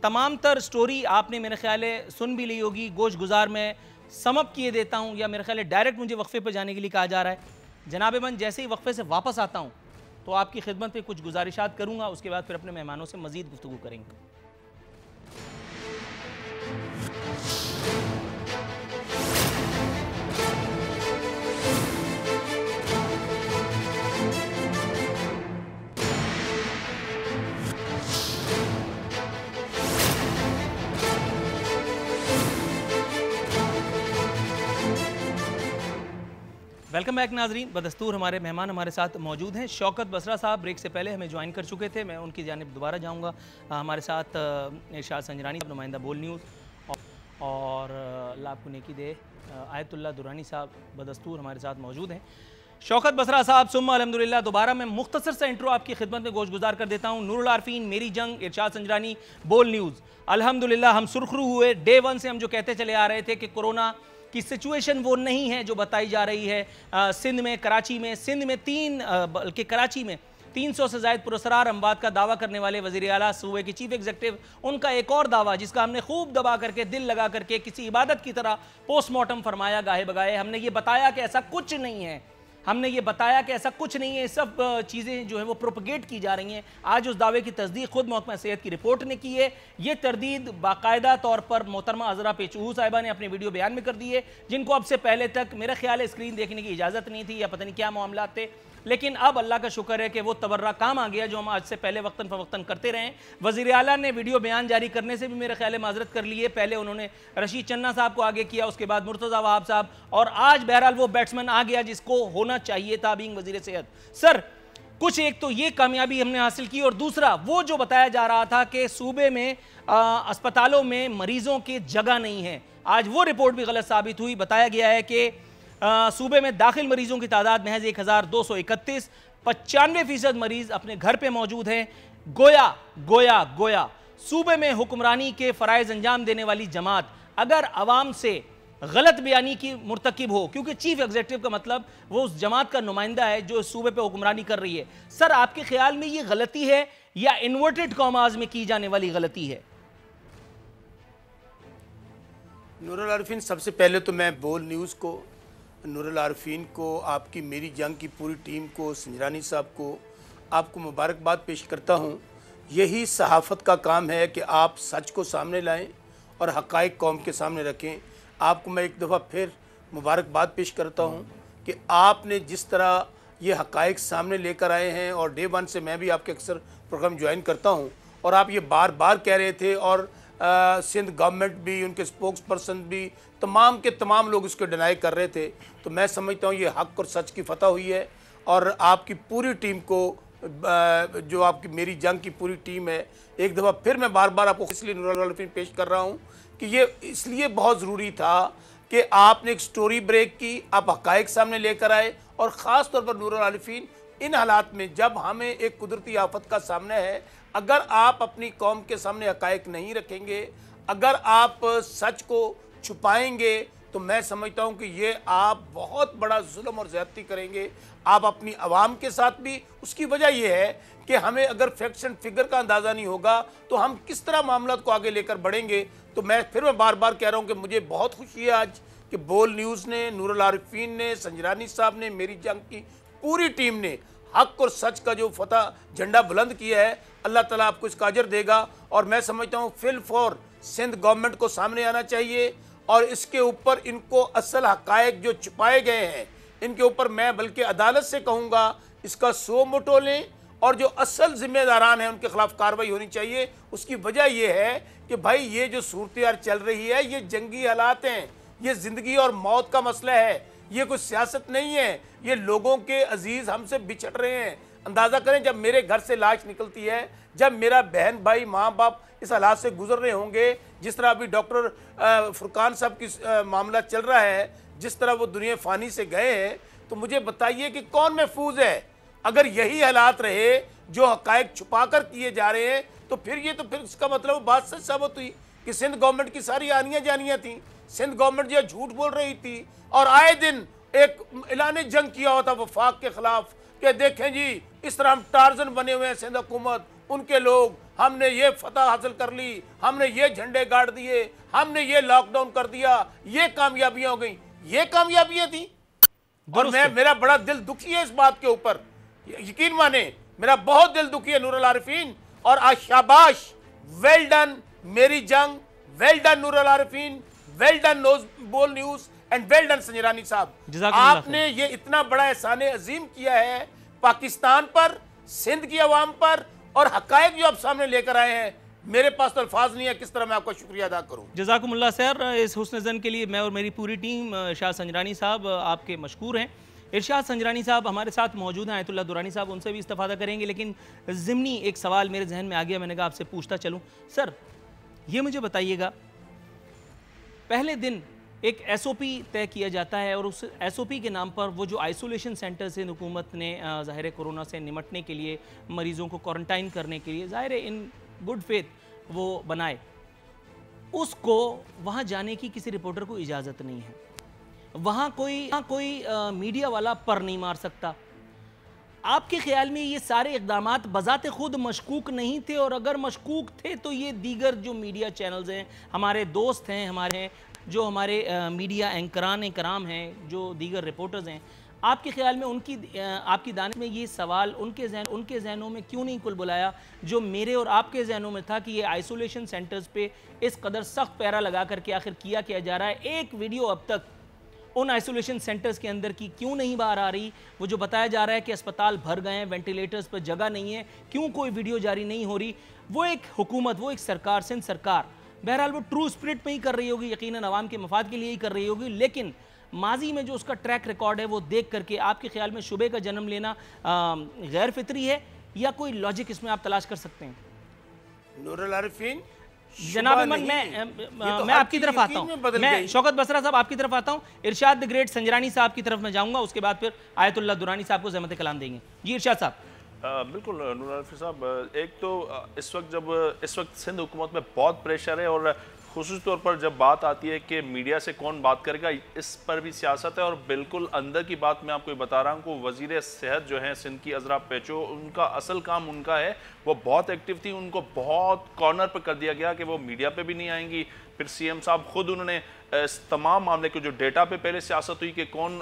तमाम तर स्टोरी आपने मेरे ख्याल है सुन भी ली होगी। गोश गुजार में समअप किए देता हूँ, या मेरे ख्याल है डायरेक्ट मुझे वक्फे पर जाने के लिए कहा जा रहा है। जनाब मन, जैसे ही वक्फे से वापस आता हूँ तो आपकी खिदमत में कुछ गुजारिशात करूँगा, उसके बाद फिर अपने मेहमानों से मज़ीद गुफ्तगू करेंगे। वेलकम बैक नाजरीन। बदस्तूर हमारे मेहमान हमारे साथ मौजूद हैं। शौकत बसरा साहब ब्रेक से पहले हमें ज्वाइन कर चुके थे, मैं उनकी जानिब दोबारा जाऊंगा। हमारे साथ इरशाद संजरानी नुमाइंदा बोल न्यूज़ और आपको नेकी दे आयतुल्लाह दुरानी साहब बदस्तूर हमारे साथ मौजूद हैं। शौकत बसरा साहब, सुम्मा अल्हम्दुलिल्लाह। दोबारा मैं मुख्तसर सा इंट्रो आपकी खिदमत में गोश गुजार कर देता हूँ। नूरुल आरिफीन, मेरी जंग, इरशाद संजरानी, बोल न्यूज़। अल्हम्दुलिल्लाह हम सुरखरू हुए। डे वन से हम जो कहते चले आ रहे थे कि कोरोना की सिचुएशन वो नहीं है जो बताई जा रही है। सिंध में, कराची में, बल्कि कराची में 300 से ज़ायद पुरस्कार अमवात का दावा करने वाले वज़ीर आला सूबे के चीफ एग्जीक्यूटिव, उनका एक और दावा जिसका हमने खूब दबा करके, दिल लगा करके, किसी इबादत की तरह पोस्टमार्टम फरमाया गाहे बगाए। हमने ये बताया कि ऐसा कुछ नहीं है, हमने ये बताया कि ऐसा कुछ नहीं है, सब चीज़ें जो है वो प्रोपगेट की जा रही हैं। आज उस दावे की तस्दीक खुद महकमा सेहत की रिपोर्ट ने की है। ये तरदीद बाकायदा तौर पर मोहतरमा अज़रा पेचूहू साहिबा ने अपने वीडियो बयान में कर दी है, जिनको अब से पहले तक मेरा ख्याल है स्क्रीन देखने की इजाज़त नहीं थी, या पता नहीं क्या मामला थे। लेकिन अब अल्लाह का शुक्र है कि वो तबर्रा काम आ गया जो हम आज से पहले वक्तन फ़वक्तन करते रहें। वज़ीर आला ने वीडियो बयान जारी करने से भी मेरे ख्याल माजरत कर ली है। पहले उन्होंने रशीद चन्ना साहब को आगे किया, उसके बाद मुर्तज़ा वहाब साहब, और आज बहरहाल वो बैट्समैन आ गया जिसको होना चाहिए था बीइंग वज़ीर सेहत। सर, कुछ एक तो ये कामयाबी हमने हासिल की, और दूसरा वो जो बताया जा रहा था कि सूबे में अस्पतालों में मरीजों की जगह नहीं है, आज वो रिपोर्ट भी गलत साबित हुई। बताया गया है कि सूबे में दाखिल मरीजों की तादाद महज 1231, 95% मरीज अपने घर पे मौजूद हैं। गोया सूबे में हुक्मरानी के फ़राइज़ अंजाम देने वाली जमात अगर अवाम से गलत बयानी की मुर्तकिब हो, क्योंकि चीफ एग्जीक्यूटिव का मतलब वो उस जमात का नुमाइंदा है जो सूबे पे हुक्मरानी कर रही है। सर, आपके ख्याल में ये गलती है या इन्वर्टेड कॉमास में की जाने वाली गलती है? नूरुल आरिफीन, सबसे पहले तो मैं बोल न्यूज़ को, नूरुल आरिफीन को, आपकी मेरी जंग की पूरी टीम को, संजरानी साहब को, आपको मुबारकबाद पेश करता हूँ। यही सहाफ़त का काम है कि आप सच को सामने लाएं और हक़ाइक़ कौम के सामने रखें। आपको मैं एक दफ़ा फिर मुबारकबाद पेश करता हूँ कि आपने जिस तरह ये हक़ाइक़ सामने लेकर आए हैं, और डे वन से मैं भी आपके अक्सर प्रोग्राम ज्वाइन करता हूँ, और आप ये बार बार कह रहे थे, और सिंध गवर्नमेंट भी, उनके स्पोक्स पर्सन भी, तमाम के तमाम लोग इसको डिनाई कर रहे थे। तो मैं समझता हूँ ये हक़ और सच की फतह हुई है, और आपकी पूरी टीम को, जो आपकी मेरी जंग की पूरी टीम है, एक दफ़ा फिर मैं बार बार आपको इसलिए नूरुल आरिफीन पेश कर रहा हूँ कि ये इसलिए बहुत ज़रूरी था कि आपने एक स्टोरी ब्रेक की, आप हक़ाइक़ सामने लेकर आए, और ख़ास तौर पर नूरुल आरिफीन इन हालात में जब हमें एक कुदरती आफत का सामना है, अगर आप अपनी कौम के सामने हक़ाइक़ नहीं रखेंगे, अगर आप सच को छुपाएंगे, तो मैं समझता हूं कि ये आप बहुत बड़ा जुल्म और ज़्यादती करेंगे आप अपनी आवाम के साथ भी। उसकी वजह यह है कि हमें अगर फैक्ट्स एंड फिगर का अंदाज़ा नहीं होगा तो हम किस तरह मामला को आगे लेकर बढ़ेंगे। तो मैं बार बार कह रहा हूँ कि मुझे बहुत खुशी है आज कि बोल न्यूज़ ने, नूरुल आरिफीन ने, संजरानी साहब ने, मेरी जंग की पूरी टीम ने हक और सच का जो फतह झंडा बुलंद किया है, अल्लाह ताला आपको इसका अजर देगा। और मैं समझता हूँ फिल फॉर सिंध गवर्नमेंट को सामने आना चाहिए और इसके ऊपर इनको असल हकायक जो छुपाए गए हैं इनके ऊपर मैं बल्कि अदालत से कहूँगा इसका सो मोटो लें और जो असल जिम्मेदारान हैं उनके खिलाफ कार्रवाई होनी चाहिए। उसकी वजह यह है कि भाई ये जो सूरत चल रही है ये जंगी हालात हैं, ये ज़िंदगी और मौत का मसला है, ये कोई सियासत नहीं है। ये लोगों के अजीज़ हमसे बिछड़ रहे हैं। अंदाज़ा करें जब मेरे घर से लाश निकलती है, जब मेरा बहन भाई माँ बाप इस हालात से गुजर रहे होंगे, जिस तरह अभी डॉक्टर फुरकान साहब की मामला चल रहा है, जिस तरह वो दुनिया फ़ानी से गए हैं, तो मुझे बताइए कि कौन महफूज है। अगर यही हालात रहे जो हकायक छुपा कर किए जा रहे हैं तो फिर इसका मतलब बात सच साबित हुई कि सिंध गवर्नमेंट की सारी आनियाँ जानियाँ थी। सिंध गवर्नमेंट जो झूठ बोल रही थी और आए दिन एक ऐलान जंग किया हुआ था वफाक के खिलाफ कि देखें जी इस तरह हम टार्जन बने हुए हैं सिंध हुकूमत, उनके लोग, हमने ये फतह हासिल कर ली, हमने ये झंडे गाड़ दिए, हमने ये लॉकडाउन कर दिया, ये कामयाबियां हो गई। ये कामयाबियां थी और मेरा बड़ा दिल दुखी है इस बात के ऊपर, यकीन माने मेरा बहुत दिल दुखी है नूरुल आरिफीन। और आज शाबाश, वेल डन मेरी Jang, well done Nurul Arifeen, well done Bol news and well done Sanjrani sahab. आपने ये इतना बड़ा एहसान अजीम किया है पाकिस्तान पर, सिंध की आवाम पर, और हकायक जो आप सामने लेकर आए हैं, मेरे पास तो अल्फाज नहीं है किस तरह मैं आपका शुक्रिया अदा करूं। जज़ाकुमुल्लाह सर, इस हुस्न ज़न के लिए मैं और मेरी पूरी टीम इरशाद संजरानी साहब आपके मशकूर हैं। इरशाद संजरानी साहब हमारे साथ मौजूद हैं, आयतुल्लाह दुरानी साहब, उनसे भी इस्तिफ़ादा करेंगे, लेकिन ज़िमनी एक सवाल मेरे जहन में आ गया, मैंने कहा आपसे पूछता चलूँ। सर ये मुझे बताइएगा, पहले दिन एक SOP तय किया जाता है और उस SOP के नाम पर वो जो आइसोलेशन सेंटर से हुकूमत ने ज़ाहिर कोरोना से निमटने के लिए, मरीज़ों को क्वारंटाइन करने के लिए ज़ाहिर इन गुड फेथ वो बनाए, उसको वहाँ जाने की किसी रिपोर्टर को इजाज़त नहीं है। वहाँ कोई मीडिया वाला पर नहीं मार सकता। आपके ख्याल में ये सारे इक़दामात बज़ाते खुद मशकूक नहीं थे? और अगर मशकूक थे तो ये दीगर जो मीडिया चैनल्स हैं, हमारे दोस्त हैं, जो हमारे मीडिया एंकरान कराम हैं, जो दीगर रिपोर्टर्स हैं, आपके ख्याल में आपकी दानिश में ये सवाल उनके जहनों में क्यों नहीं कुल बुलाया जो मेरे और आपके जहनों में था कि ये आइसोलेशन सेंटर्स पे इस कदर सख्त पैरा लगा करके आखिर किया जा रहा है? एक वीडियो अब तक उन आइसोलेशन सेंटर्स के अंदर की क्यों नहीं बाहर आ रही? वो जो बताया जा रहा है कि अस्पताल भर गए हैं, वेंटिलेटर्स पर जगह नहीं है, क्यों कोई वीडियो जारी नहीं हो रही? वो एक हुकूमत, वो एक सरकार, सिंध सरकार, बहरहाल वो ट्रू स्पिरिट में ही कर रही होगी, यकीनन अवाम के मफाद के लिए ही कर रही होगी, लेकिन माजी में जो उसका ट्रैक रिकॉर्ड है वो देख करके आपके ख्याल में शुबे का जन्म लेना गैर फितरी है या कोई लॉजिक इसमें आप तलाश कर सकते हैं? नूरुल आरिफीन जनाब अमन, मैं आपकी तरफ आता हूँ, मैं शौकत बसरा साहब आपकी तरफ आता हूँ, इरशाद द ग्रेट संजरानी साहब की तरफ मैं जाऊँगा, उसके बाद फिर आयतुल्लाह दुरानी साहब को ज़हमत कलाम देंगे। जी इरशाद साहब। बिल्कुल नूरुल आरिफीन साहब, एक तो इस वक्त सिंध हुकूमत में बहुत प्रेशर है और खुसूस तौर पर जब बात आती है कि मीडिया से कौन बात करेगा, इस पर भी सियासत है। और बिल्कुल अंदर की बात मैं आपको बता रहा हूँ कि वज़ीर सेहत जो हैं सिंध की अजरा पेचो, उनका असल काम उनका है, वो बहुत एक्टिव थी, उनको बहुत कॉर्नर पर कर दिया गया कि वो मीडिया पे भी नहीं आएंगी। फिर CM साहब खुद उन्होंने इस तमाम मामले को जो डेटा पे पहले सियासत हुई कि कौन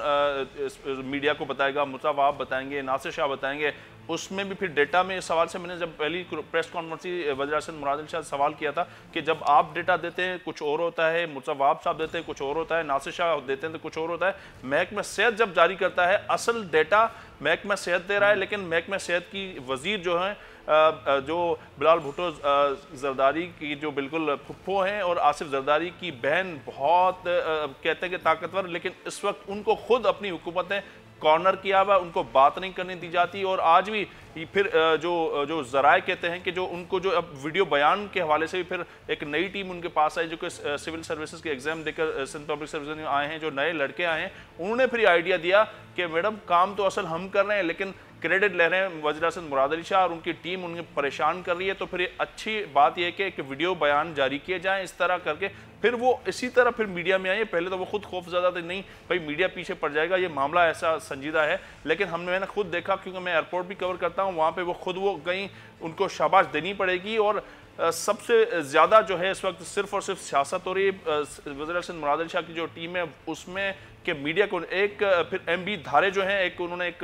मीडिया को बताएगा, मुस्तफ़ा आप बताएंगे, नासिर शाह बताएंगे, उसमें भी फिर डेटा में इस सवाल से मैंने जब पहली प्रेस कॉन्फ्रेंस थी वज़ीर मुराद शाह सवाल किया था कि जब आप डेटा देते हैं कुछ और होता है, मुस्तफ़ा साहब देते हैं कुछ और होता है, नासिर शाह देते हैं तो कुछ और होता है, महकमा सेहत जब जारी करता है असल डेटा महकमा सेहत दे रहा है, लेकिन महकमा सेहत की वज़ीर जो हैं जो बिलाल भुट्टो जरदारी की जो बिल्कुल फुफ्फो हैं और आसिफ जरदारी की बहन बहुत कहते हैं कि ताकतवर, लेकिन इस वक्त उनको खुद अपनी हुकूमत ने कॉर्नर किया हुआ, उनको बात नहीं करने दी जाती। और आज भी फिर जो ज़राए कहते हैं कि जो उनको जो अब वीडियो बयान के हवाले से भी फिर एक नई टीम उनके पास आई जो कि सिविल सर्विसेज के एग्जाम देकर सिंध पब्लिक सर्विस में आए हैं, जो नए लड़के आए हैं, उन्होंने फिर आइडिया दिया कि मैडम काम तो असल हम कर रहे हैं लेकिन क्रेडिट ले रहे हैं वज़ीर आज़म मुराद अली शाह और उनकी टीम उन्हें परेशान कर रही है। तो फिर अच्छी बात यह है कि एक वीडियो बयान जारी किए जाएँ इस तरह करके, फिर वो इसी तरह फिर मीडिया में आए। पहले तो वो खुद खौफज़दा थे, नहीं भाई मीडिया पीछे पड़ जाएगा, ये मामला ऐसा संजीदा है, लेकिन मैंने खुद देखा क्योंकि मैं एयरपोर्ट भी कवर करता हूँ, वहाँ पर वो खुद वो गई, उनको शाबाश देनी पड़ेगी। और सबसे ज़्यादा जो है इस वक्त सिर्फ और सिर्फ सियासत हो रही है। वज़ीर सिंध मुराद अली शाह की जो टीम है उसमें के मीडिया को एक फिर MB धारे जो हैं एक उन्होंने एक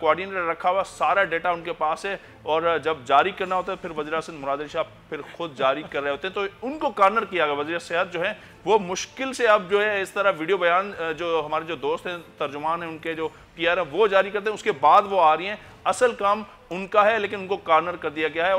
कोऑर्डिनेटर रखा हुआ, सारा डेटा उनके पास है और जब जारी करना होता है फिर वज़ीर सिंध मुराद अली शाह फिर खुद जारी कर रहे होते हैं, तो उनको कॉर्नर किया गया। वज़ीर सेहत जो है वो मुश्किल से अब जो है इस तरह वीडियो बयान जो हमारे जो दोस्त हैं तर्जुमान हैं उनके जो PR है वो जारी करते हैं, उसके बाद वो आ रही हैं। असल काम उनका है लेकिन उनको कॉर्नर कर दिया गया है।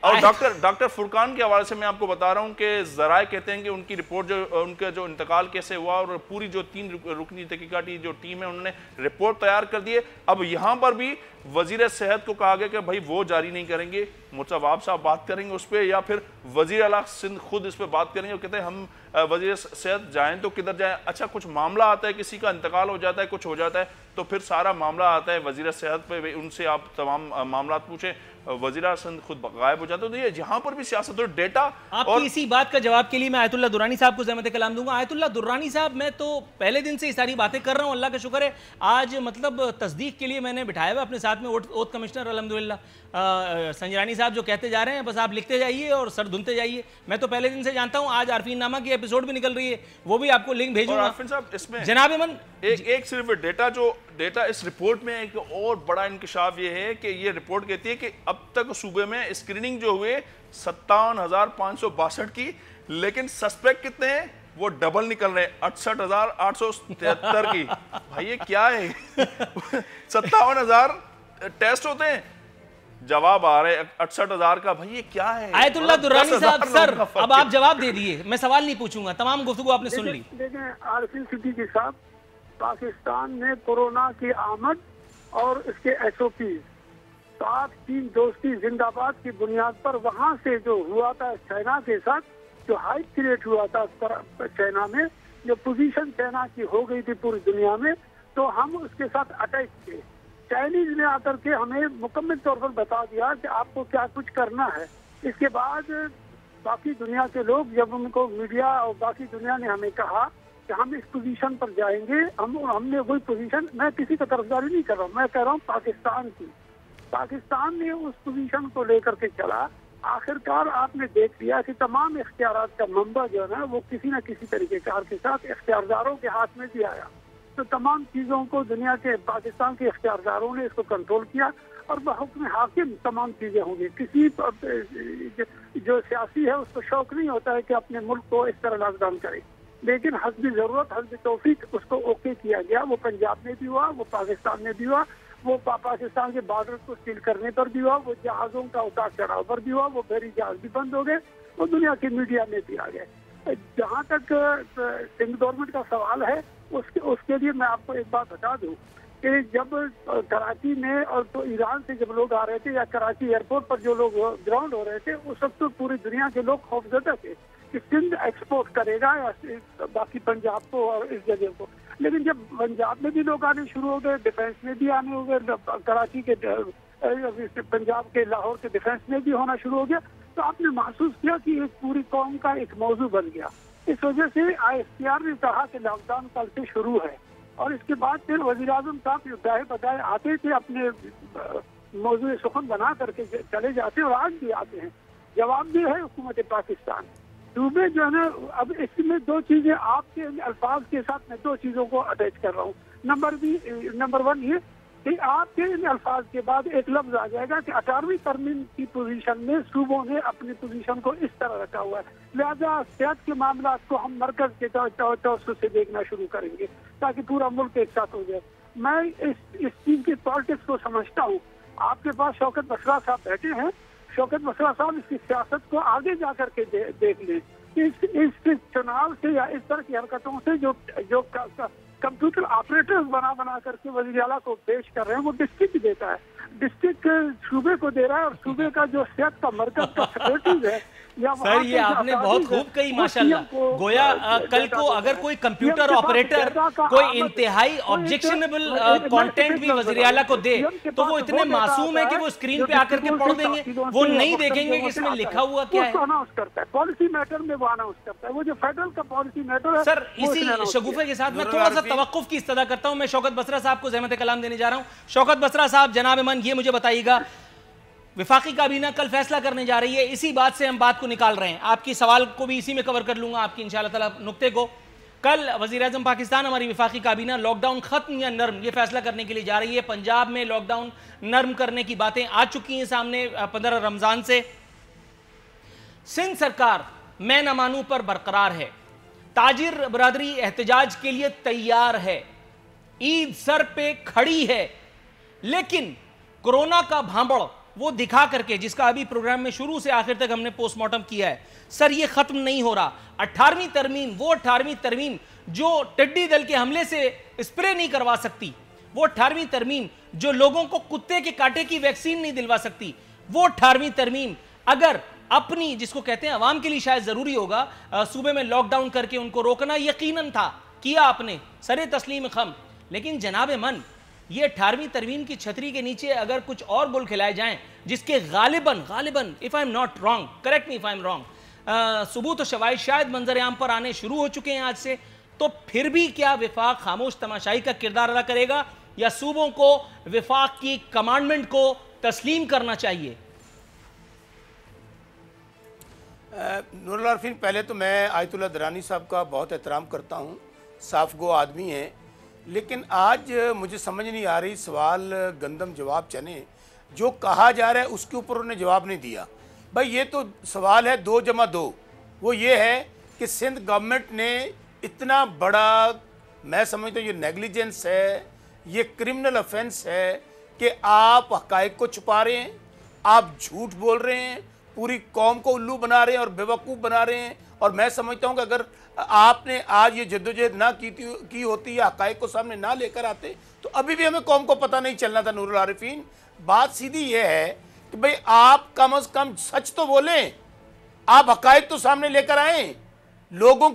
और डॉक्टर फुरकान के हवाले से मैं आपको बता रहा हूं कि ज़राए कहते हैं कि उनकी रिपोर्ट जो उनका जो इंतकाल कैसे हुआ और पूरी जो 3 रुकनी तहकीकाती जो टीम है उन्होंने रिपोर्ट तैयार कर दी है। अब यहां पर भी वज़ीर सेहत को कहा गया कि भाई वो जारी नहीं करेंगे, मुर्तज़ा साहब बात करेंगे उस पर या फिर वज़ीर आला सिंध खुद इस पर बात करेंगे। और कहते हैं हम वज़ीर सेहत जाएँ तो किधर जाएँ। अच्छा, कुछ मामला आता है, किसी का इंतकाल हो जाता है, कुछ हो जाता है तो फिर सारा मामला आता है वज़ीर सेहत पे, उनसे आप तमाम मामला पूछें, वज़ीर सिंध खुद गायब हो जाते। तो ये यहाँ पर भी सियासत और डेटा। आपकी इसी बात का जवाब के लिए मैं आयतुल्लाह दुर्रानी साहब को ज़हमत कलाम दूंगा। आयतुल्लाह दुर्रानी साहब, मैं तो पहले दिन से ये सारी बातें कर रहा हूँ, अल्लाह का शुक्र है आज मतलब तस्दीक के लिए मैंने बिठाया हुआ अपने साथ में ओथ कमिश्नर अल्हम्दुलिल्लाह संजरानी साहब जो कहते जा रहे हैं बस आप लिखते जाइए और सर धुनते जाइए। मैं तो पहले दिन से जानता हूँ, आज आरफीन नामा की एपिसोड भी निकल रही है, वो भी आपको लिंक भेजूंगा। इसमें जनाब अमन एक सिर्फ डेटा इस रिपोर्ट में एक और बड़ा इंकशाफ ये है कि ये रिपोर्ट कहती है कि अब तक सूबे में स्क्रीनिंग जो हुए 57,562 की, लेकिन सस्पेक्ट कितने हैं वो डबल निकल रहे हैं 68,873 की। भाई ये क्या है 57,000 टेस्ट होते हैं, जवाब आ रहे 68,000 का। भाई ये क्या है। आयतुल्लाह दुर्रानी साहब, सर अब आप जवाब दे दिए, मैं सवाल नहीं पूछूंगा, तमाम गुफ्तगू आपने सुन ली। देखें आरफीन सिद्दीकी साहब, पाकिस्तान में कोरोना की आमद और इसके SOP साथ चीन दोस्ती जिंदाबाद की बुनियाद पर वहां से जो हुआ था चाइना के साथ, जो हाइप क्रिएट हुआ था चाइना में, जो पोजीशन चाइना की हो गई थी पूरी दुनिया में, तो हम उसके साथ अटैच थे। चाइनीज ने आकर के हमें मुकम्मल तौर पर बता दिया कि आपको क्या कुछ करना है। इसके बाद बाकी दुनिया के लोग, जब उनको मीडिया और बाकी दुनिया ने हमें कहा कि हम इस पोजीशन पर जाएंगे, हमने वही पोजीशन, मैं किसी का तरफदारी नहीं कर रहा हूँ, मैं कह रहा हूँ पाकिस्तान की, पाकिस्तान ने उस पोजीशन को लेकर के चला। आखिरकार आपने देख लिया कि तमाम इख्तियारात का मंबा जो है ना वो किसी न किसी तरीकेकार के साथ इख्तियारदारों के हाथ में भी आया। तो तमाम चीज़ों को दुनिया के पाकिस्तान के इख्तियारदारों ने इसको कंट्रोल किया और बहुक्म हाकिम तमाम चीज़ें होंगी। किसी जो सियासी है उसको शौक नहीं होता है कि अपने मुल्क को इस तरह लॉकडाउन करे, लेकिन हस्बी ज़रूरत हस्बी तौफीक उसको ओके किया गया। वो पंजाब में भी हुआ, वो पाकिस्तान में भी हुआ, वो पाकिस्तान के बॉर्डर को सील करने पर भी हुआ, वो जहाज़ों का उतार चढ़ाव पर भी हुआ, वो बहरी जहाज भी बंद हो गए, वो दुनिया की मीडिया में भी आ गए। जहाँ तक सिंध गवर्नमेंट का सवाल है उसके लिए मैं आपको एक बात बता दूं कि जब कराची में और तो ईरान से जब लोग आ रहे थे या कराची एयरपोर्ट पर जो लोग ग्राउंड हो रहे थे उस वक्त तो पूरी दुनिया के लोग खौफजदा थे कि सिंध एक्सपोर्ट करेगा या बाकी पंजाब को और इस जगह को। लेकिन जब पंजाब में भी लोग आने शुरू हो गए, डिफेंस में भी आने हो गए, कराची के पंजाब के लाहौर के डिफेंस में भी होना शुरू हो गया, तो आपने महसूस किया कि एक पूरी कौम का एक मौजू बन गया। इस वजह से ISPR ने कहा कि लॉकडाउन कल से शुरू है और इसके बाद फिर वज़ीर आज़म साहब दाए बदाए आते थे, अपने मौजू सुखन बना करके चले जाते और आज भी आते हैं। जवाब भी है हुकूमत पाकिस्तान सूबे जो है ना। अब इसमें दो चीजें आपके अल्फाज के साथ मैं दो चीजों को अटैच कर रहा हूँ। नंबर 1 ये कि आपके इन अल्फाज के बाद एक लफ्ज आ जाएगा कि 18वीं तरमीम की पोजीशन में सूबों ने अपनी पोजीशन को इस तरह रखा हुआ है, लिहाजा सेहत के मामला को हम मरकज के तवज्जुह से देखना शुरू करेंगे ताकि पूरा मुल्क एक साथ हो जाए। मैं इस चीज की पॉलिटिक्स को समझता हूँ। आपके पास शौकत बसरा साहब बैठे हैं, शौकत बसरा साहब इसकी सियासत को आगे जा करके देख लें। इस चुनाव से या इस तरह की हरकतों से जो कंप्यूटर ऑपरेटर्स बना करके वज़ीर आला को पेश कर रहे हैं वो डिस्ट्रिक्ट देता है, डिस्ट्रिक्ट सूबे को दे रहा है और सूबे का जो सेहत का मरकज का सेक्रेटरी है या सर ये आपने बहुत खूब कही माशाल्लाह। गोया कल को अगर कोई कंप्यूटर ऑपरेटर कोई इंतहाई ऑब्जेक्शनेबल कंटेंट भी वज़ीर आला को दे तो वो इतने मासूम है कि वो स्क्रीन पे आकर के पढ़ देंगे, वो नहीं देखेंगे कि इसमें लिखा हुआ क्या है। अनाउंस करता है पॉलिसी मैटर में, वो अनाउंस करता है, वो जो फेडरल का पॉलिसी मैटर है। सर इसी शगुफे के साथ मैं थोड़ा सा तवक्कुफ की इस्तदा करता हूं। मैं शौकत बसरा साहब को ज़हमत कलाम देने जा रहा हूं। शौकत बसरा साहब, जनाब अमन, ये मुझे बताइएगा वफाकी काबीना कल फैसला करने जा रही है, इसी बात से हम बात को निकाल रहे हैं। आपकी सवाल को भी इसी में कवर कर लूंगा, आपकी इंशाअल्लाह ताला नुक्ते को। कल वज़ीर-ए-आज़म पाकिस्तान, हमारी वफाकी काबीना लॉकडाउन खत्म या नर्म, ये फैसला करने के लिए जा रही है। पंजाब में लॉकडाउन नर्म करने की बातें आ चुकी हैं सामने 15 रमज़ान से। सिंध सरकार मैं न मानूं पर बरकरार है। ताजिर बरादरी एहतजाज के लिए तैयार है। ईद सर पे खड़ी है, लेकिन कोरोना का भांबड़ वो दिखा करके, जिसका अभी प्रोग्राम में शुरू से आखिर तक हमने पोस्टमार्टम किया है, सर ये खत्म नहीं हो रहा। 18वीं तरमीम, वो 18वीं तरमीम जो टिड्डी दल के हमले से स्प्रे नहीं करवा सकती, वो 18वीं तरमीम जो लोगों को कुत्ते के कांटे की वैक्सीन नहीं दिलवा सकती, वो 18वीं तरमीम अगर अपनी, जिसको कहते हैं अवाम के लिए शायद जरूरी होगा, सूबे में लॉकडाउन करके उनको रोकना यकीनन था, किया आपने सरे तस्लीम खम। लेकिन जनाब मन, ये 18वीं तरमीम की छतरी के नीचे अगर कुछ और गुल खिलाए जाएं, जिसके गालिबन if I am not wrong, correct me if I am wrong, सबूत और शवाहिद शायद मंजर आम पर आने शुरू हो चुके हैं आज से, तो फिर भी क्या विफाक खामोश तमाशाई का किरदार अदा करेगा, या सूबों को विफाक की कमांडमेंट को तस्लीम करना चाहिए? नूरुल आरिफीन, पहले तो मैं आयतुल्लाह दरानी साहब का बहुत एहतराम करता हूँ, साफ गो आदमी हैं, लेकिन आज मुझे समझ नहीं आ रही, सवाल गंदम जवाब चने, जो कहा जा रहा है उसके ऊपर उन्होंने जवाब नहीं दिया। भाई ये तो सवाल है 2 + 2, वो ये है कि सिंध गवर्नमेंट ने इतना बड़ा, मैं समझता हूँ ये नेग्लिजेंस है, ये क्रिमिनल ऑफेंस है कि आप हक़ाइक़ को छुपा रहे हैं, आप झूठ बोल रहे हैं, पूरी कौम को उल्लू बना रहे हैं और बेवकूफ़ बना रहे हैं। और मैं समझता हूँ कि अगर आपने आज ये जद्दोजहद ना की होती या हक़ाइक़ को सामने ना लेकर आते, तो अभी भी हमें कौम को पता नहीं चलना था। नूरुल आरिफीन, बात सीधी ये है कि भाई आप कम से कम सच तो बोलें, आप हक़ाइक़ तो सामने लेकर आएँ। लोगों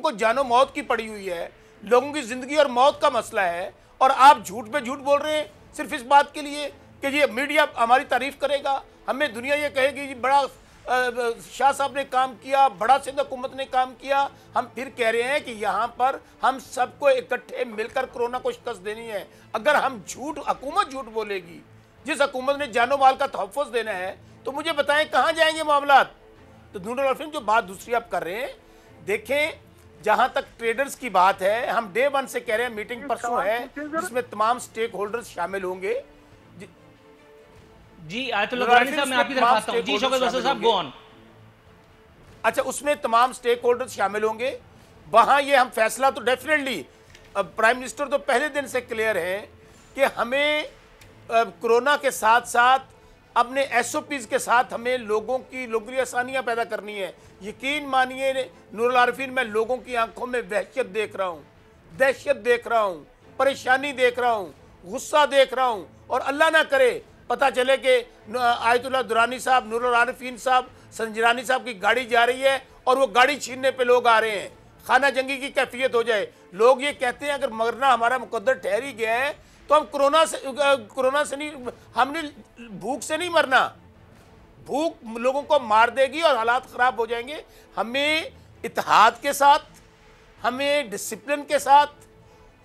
को जानो मौत की पड़ी हुई है, लोगों की ज़िंदगी और मौत का मसला है, और आप झूठ पे झूठ बोल रहे हैं सिर्फ इस बात के लिए कि ये मीडिया हमारी तारीफ़ करेगा, हमें दुनिया ये कहेगी जी बड़ा शाह साहब ने काम किया, बड़ा सिंध हुकूमत ने काम किया। हम फिर कह रहे हैं कि यहाँ पर हम सबको इकट्ठे मिलकर कोरोना को शिकस्त देनी है। अगर हम हुकूमत झूठ बोलेगी, जिस हुकूमत ने जानो माल का तहफ़्फ़ुज़ देना है, तो मुझे बताएं कहाँ जाएंगे मामलात। तो नूरुल आरिफीन, जो बात दूसरी आप कर रहे हैं, देखें जहाँ तक ट्रेडर्स की बात है, हम डे 1 से कह रहे हैं, मीटिंग परसों है जिसमें तमाम स्टेक होल्डर्स शामिल होंगे। जी आयतुल्लाह दुरानी साहब, मैं आपकी तरफ आता हूं। जी शौकत बसर साहब, गो ऑन। अच्छा, उसमें तमाम स्टेक होल्डर्स शामिल होंगे। वहां ये हम फैसला तो डेफिनेटली, प्राइम मिनिस्टर तो पहले दिन से क्लियर है कि हमें कोरोना के साथ साथ अपने SOPs के साथ हमें लोगों की आसानियां पैदा करनी है। यकीन मानिए नूरुल आरिफीन, मैं लोगों की आंखों में वहशत देख रहा हूँ, दहशत देख रहा हूँ, परेशानी देख रहा हूँ, गुस्सा देख रहा हूँ, और अल्लाह ना करे पता चले कि आयतुल्लाह दुरानी साहब, नूरुल आरिफीन साहब, संजरानी साहब की गाड़ी जा रही है और वो गाड़ी छीनने पे लोग आ रहे हैं, खाना जंगी की कैफियत हो जाए। लोग ये कहते हैं अगर मरना हमारा मुकद्दर ठहर ही गया है तो हम कोरोना से नहीं, हमने भूख से नहीं मरना, भूख लोगों को मार देगी और हालात ख़राब हो जाएंगे। हमें इत्तेहाद के साथ, हमें डिसिप्लिन के साथ,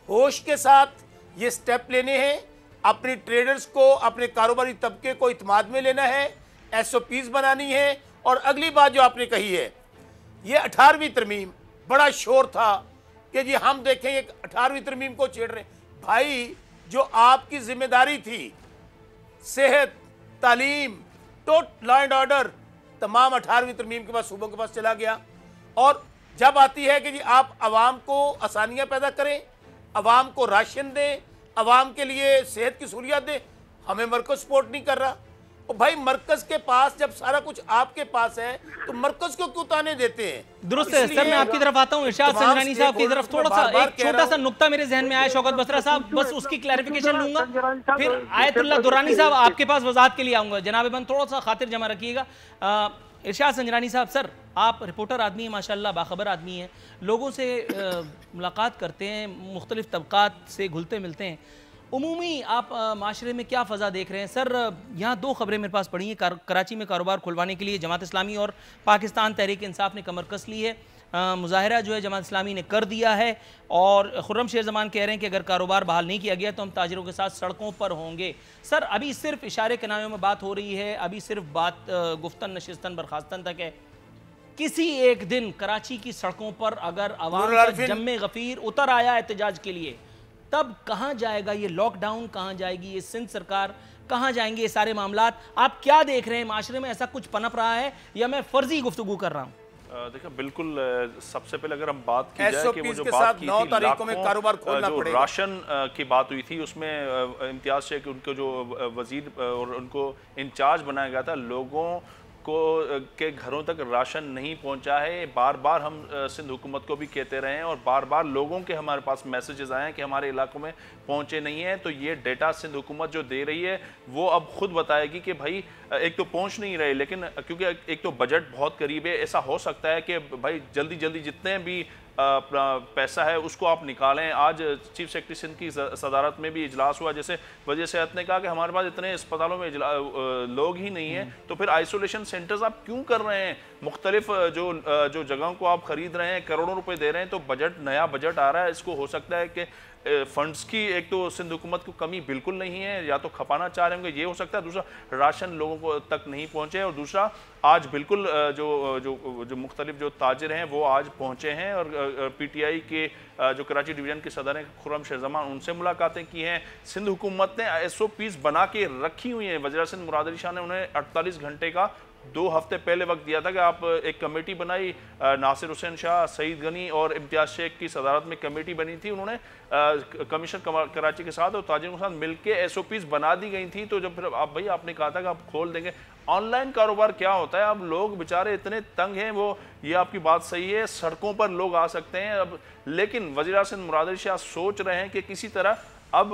होश के साथ ये स्टेप लेने हैं। अपने ट्रेडर्स को, अपने कारोबारी तबके को इत्मीनान में लेना है, SOPs बनानी है। और अगली बात जो आपने कही है, ये 18वीं तरमीम, बड़ा शोर था कि जी हम देखें ये 18वीं तरमीम को छेड़ रहे। भाई, जो आपकी जिम्मेदारी थी, सेहत, तालीम, लॉ एंड ऑर्डर, तमाम 18वीं तरमीम के पास, सूबों के पास चला गया। और जब आती है कि जी आप आवाम को आसानियाँ पैदा करें, आवाम को राशन दें, आवाम के लिए सेहत की सहूलियात दें, हमें मरकज़ सपोर्ट नहीं कर रहा। और भाई मरकज़ के पास जब सारा कुछ आपके पास है तो मरकज़ को क्यों ताने देते हैं? दुरुस्त है सर, मैं आपकी तरफ आता हूं। इरशाद संजरानी साहब की तरफ थोड़ा सा, एक छोटा सा नुक्ता मेरे जहन में आया शौकत बसरा साहब, बस उसकी क्लैरिफिकेशन लूंगा, फिर आयतुल्लाह दुरानी साहब आपके पास वजाहत के लिए आऊंगा। जनाब बंद, थोड़ा सा खातिर जमा रखिएगा। इरशाद संजरानी साहब, सर आप रिपोर्टर आदमी हैं, माशाल्लाह बाखबर आदमी हैं, लोगों से मुलाकात करते हैं, मुख्तलिफ तबकात से घुलते मिलते हैं, उमूमी आप माशरे में क्या फ़ज़ा देख रहे हैं? सर यहाँ 2 खबरें मेरे पास पड़ी हैं। कराची में कारोबार खुलवाने के लिए जमात इस्लामी और पाकिस्तान तहरीक इंसाफ ने कमर कस ली है। मुजाहरा जो है जमात इस्लामी ने कर दिया है और खुर्रम शेर जमान कह रहे हैं कि अगर कारोबार बहाल नहीं किया गया तो हम ताजिरों के साथ सड़कों पर होंगे। सर अभी सिर्फ इशारे कनायों में बात हो रही है, अभी सिर्फ बात गुफ्तन नशिस्तन बर्खास्तन तक है। किसी एक दिन कराची की सड़कों पर अगर अवाम का जम्मे गफीर उतर आया एहतजाज के लिए, तब कहाँ जाएगा ये लॉकडाउन, कहाँ जाएगी ये सिंध सरकार, कहाँ जाएंगे ये सारे मामलात? आप क्या देख रहे हैं माशरे में? ऐसा कुछ पनप रहा है या मैं फर्जी गुफ्तगू कर रहा हूँ? देखिए बिल्कुल, सबसे पहले अगर हम बात की जाए कि वो जो के बात साथ की 9 थी तारीखों में कारोबार खोलना जो पड़ेगा, राशन की बात हुई थी उसमें इम्तियाज शेख उनको जो वजीर और उनको इंचार्ज बनाया गया था, लोगों को के घरों तक राशन नहीं पहुंचा है। बार बार हम सिंध हुकूमत को भी कहते रहे हैं और बार बार लोगों के हमारे पास मैसेजेस आए हैं कि हमारे इलाकों में पहुंचे नहीं है। तो ये डेटा सिंध हुकूमत जो दे रही है वो अब खुद बताएगी कि भाई एक तो पहुंच नहीं रहे, लेकिन क्योंकि एक तो बजट बहुत करीब है, ऐसा हो सकता है कि भाई जल्दी जल्दी जितने भी अपना पैसा है उसको आप निकालें। आज चीफ सेक्रेटरी सिंध की सदारत में भी इजलास हुआ, जैसे वज़ीर सेहत ने कहा कि हमारे पास इतने अस्पतालों में लोग ही नहीं हैं, तो फिर आइसोलेशन सेंटर्स आप क्यों कर रहे हैं? मुख्तलिफ जो जगहों को आप खरीद रहे हैं, करोड़ों रुपए दे रहे हैं, तो बजट नया बजट आ रहा है। इसको हो सकता है कि फंड्स की एक तो सिंध हुकूमत को कमी बिल्कुल नहीं है, या तो खपाना चाह रहे होंगे, ये हो सकता है। दूसरा, राशन लोगों को तक नहीं पहुंचे, और दूसरा आज बिल्कुल जो मुख्तलिफ जो ताजिर हैं वो आज पहुंचे हैं और PTI के जो कराची डिवीज़न के सदर हैं खुर्रम शेर जमान, उनसे मुलाकातें की हैं। सिंध हुकूमत ने SOPs बना के रखी हुई हैं। वज़ीर सिंध मुराद अली शाह ने उन्हें 48 घंटे का 2 हफ्ते पहले वक्त दिया था कि आप एक कमेटी बनाई, नासिर हुसैन शाह, सईद गनी और इम्तियाज शेख की सदारत में कमेटी बनी थी। उन्होंने कमीशन कराची के साथ और ताजिरों के साथ मिलकर SOPs बना दी गई थी। तो जब फिर आप भाई आपने कहा था कि आप खोल देंगे ऑनलाइन कारोबार, क्या होता है अब लोग बेचारे इतने तंग हैं, वो ये आपकी बात सही है, सड़कों पर लोग आ सकते हैं अब, लेकिन वज़ीर सिंध मुराद अली शाह सोच रहे हैं कि किसी तरह अब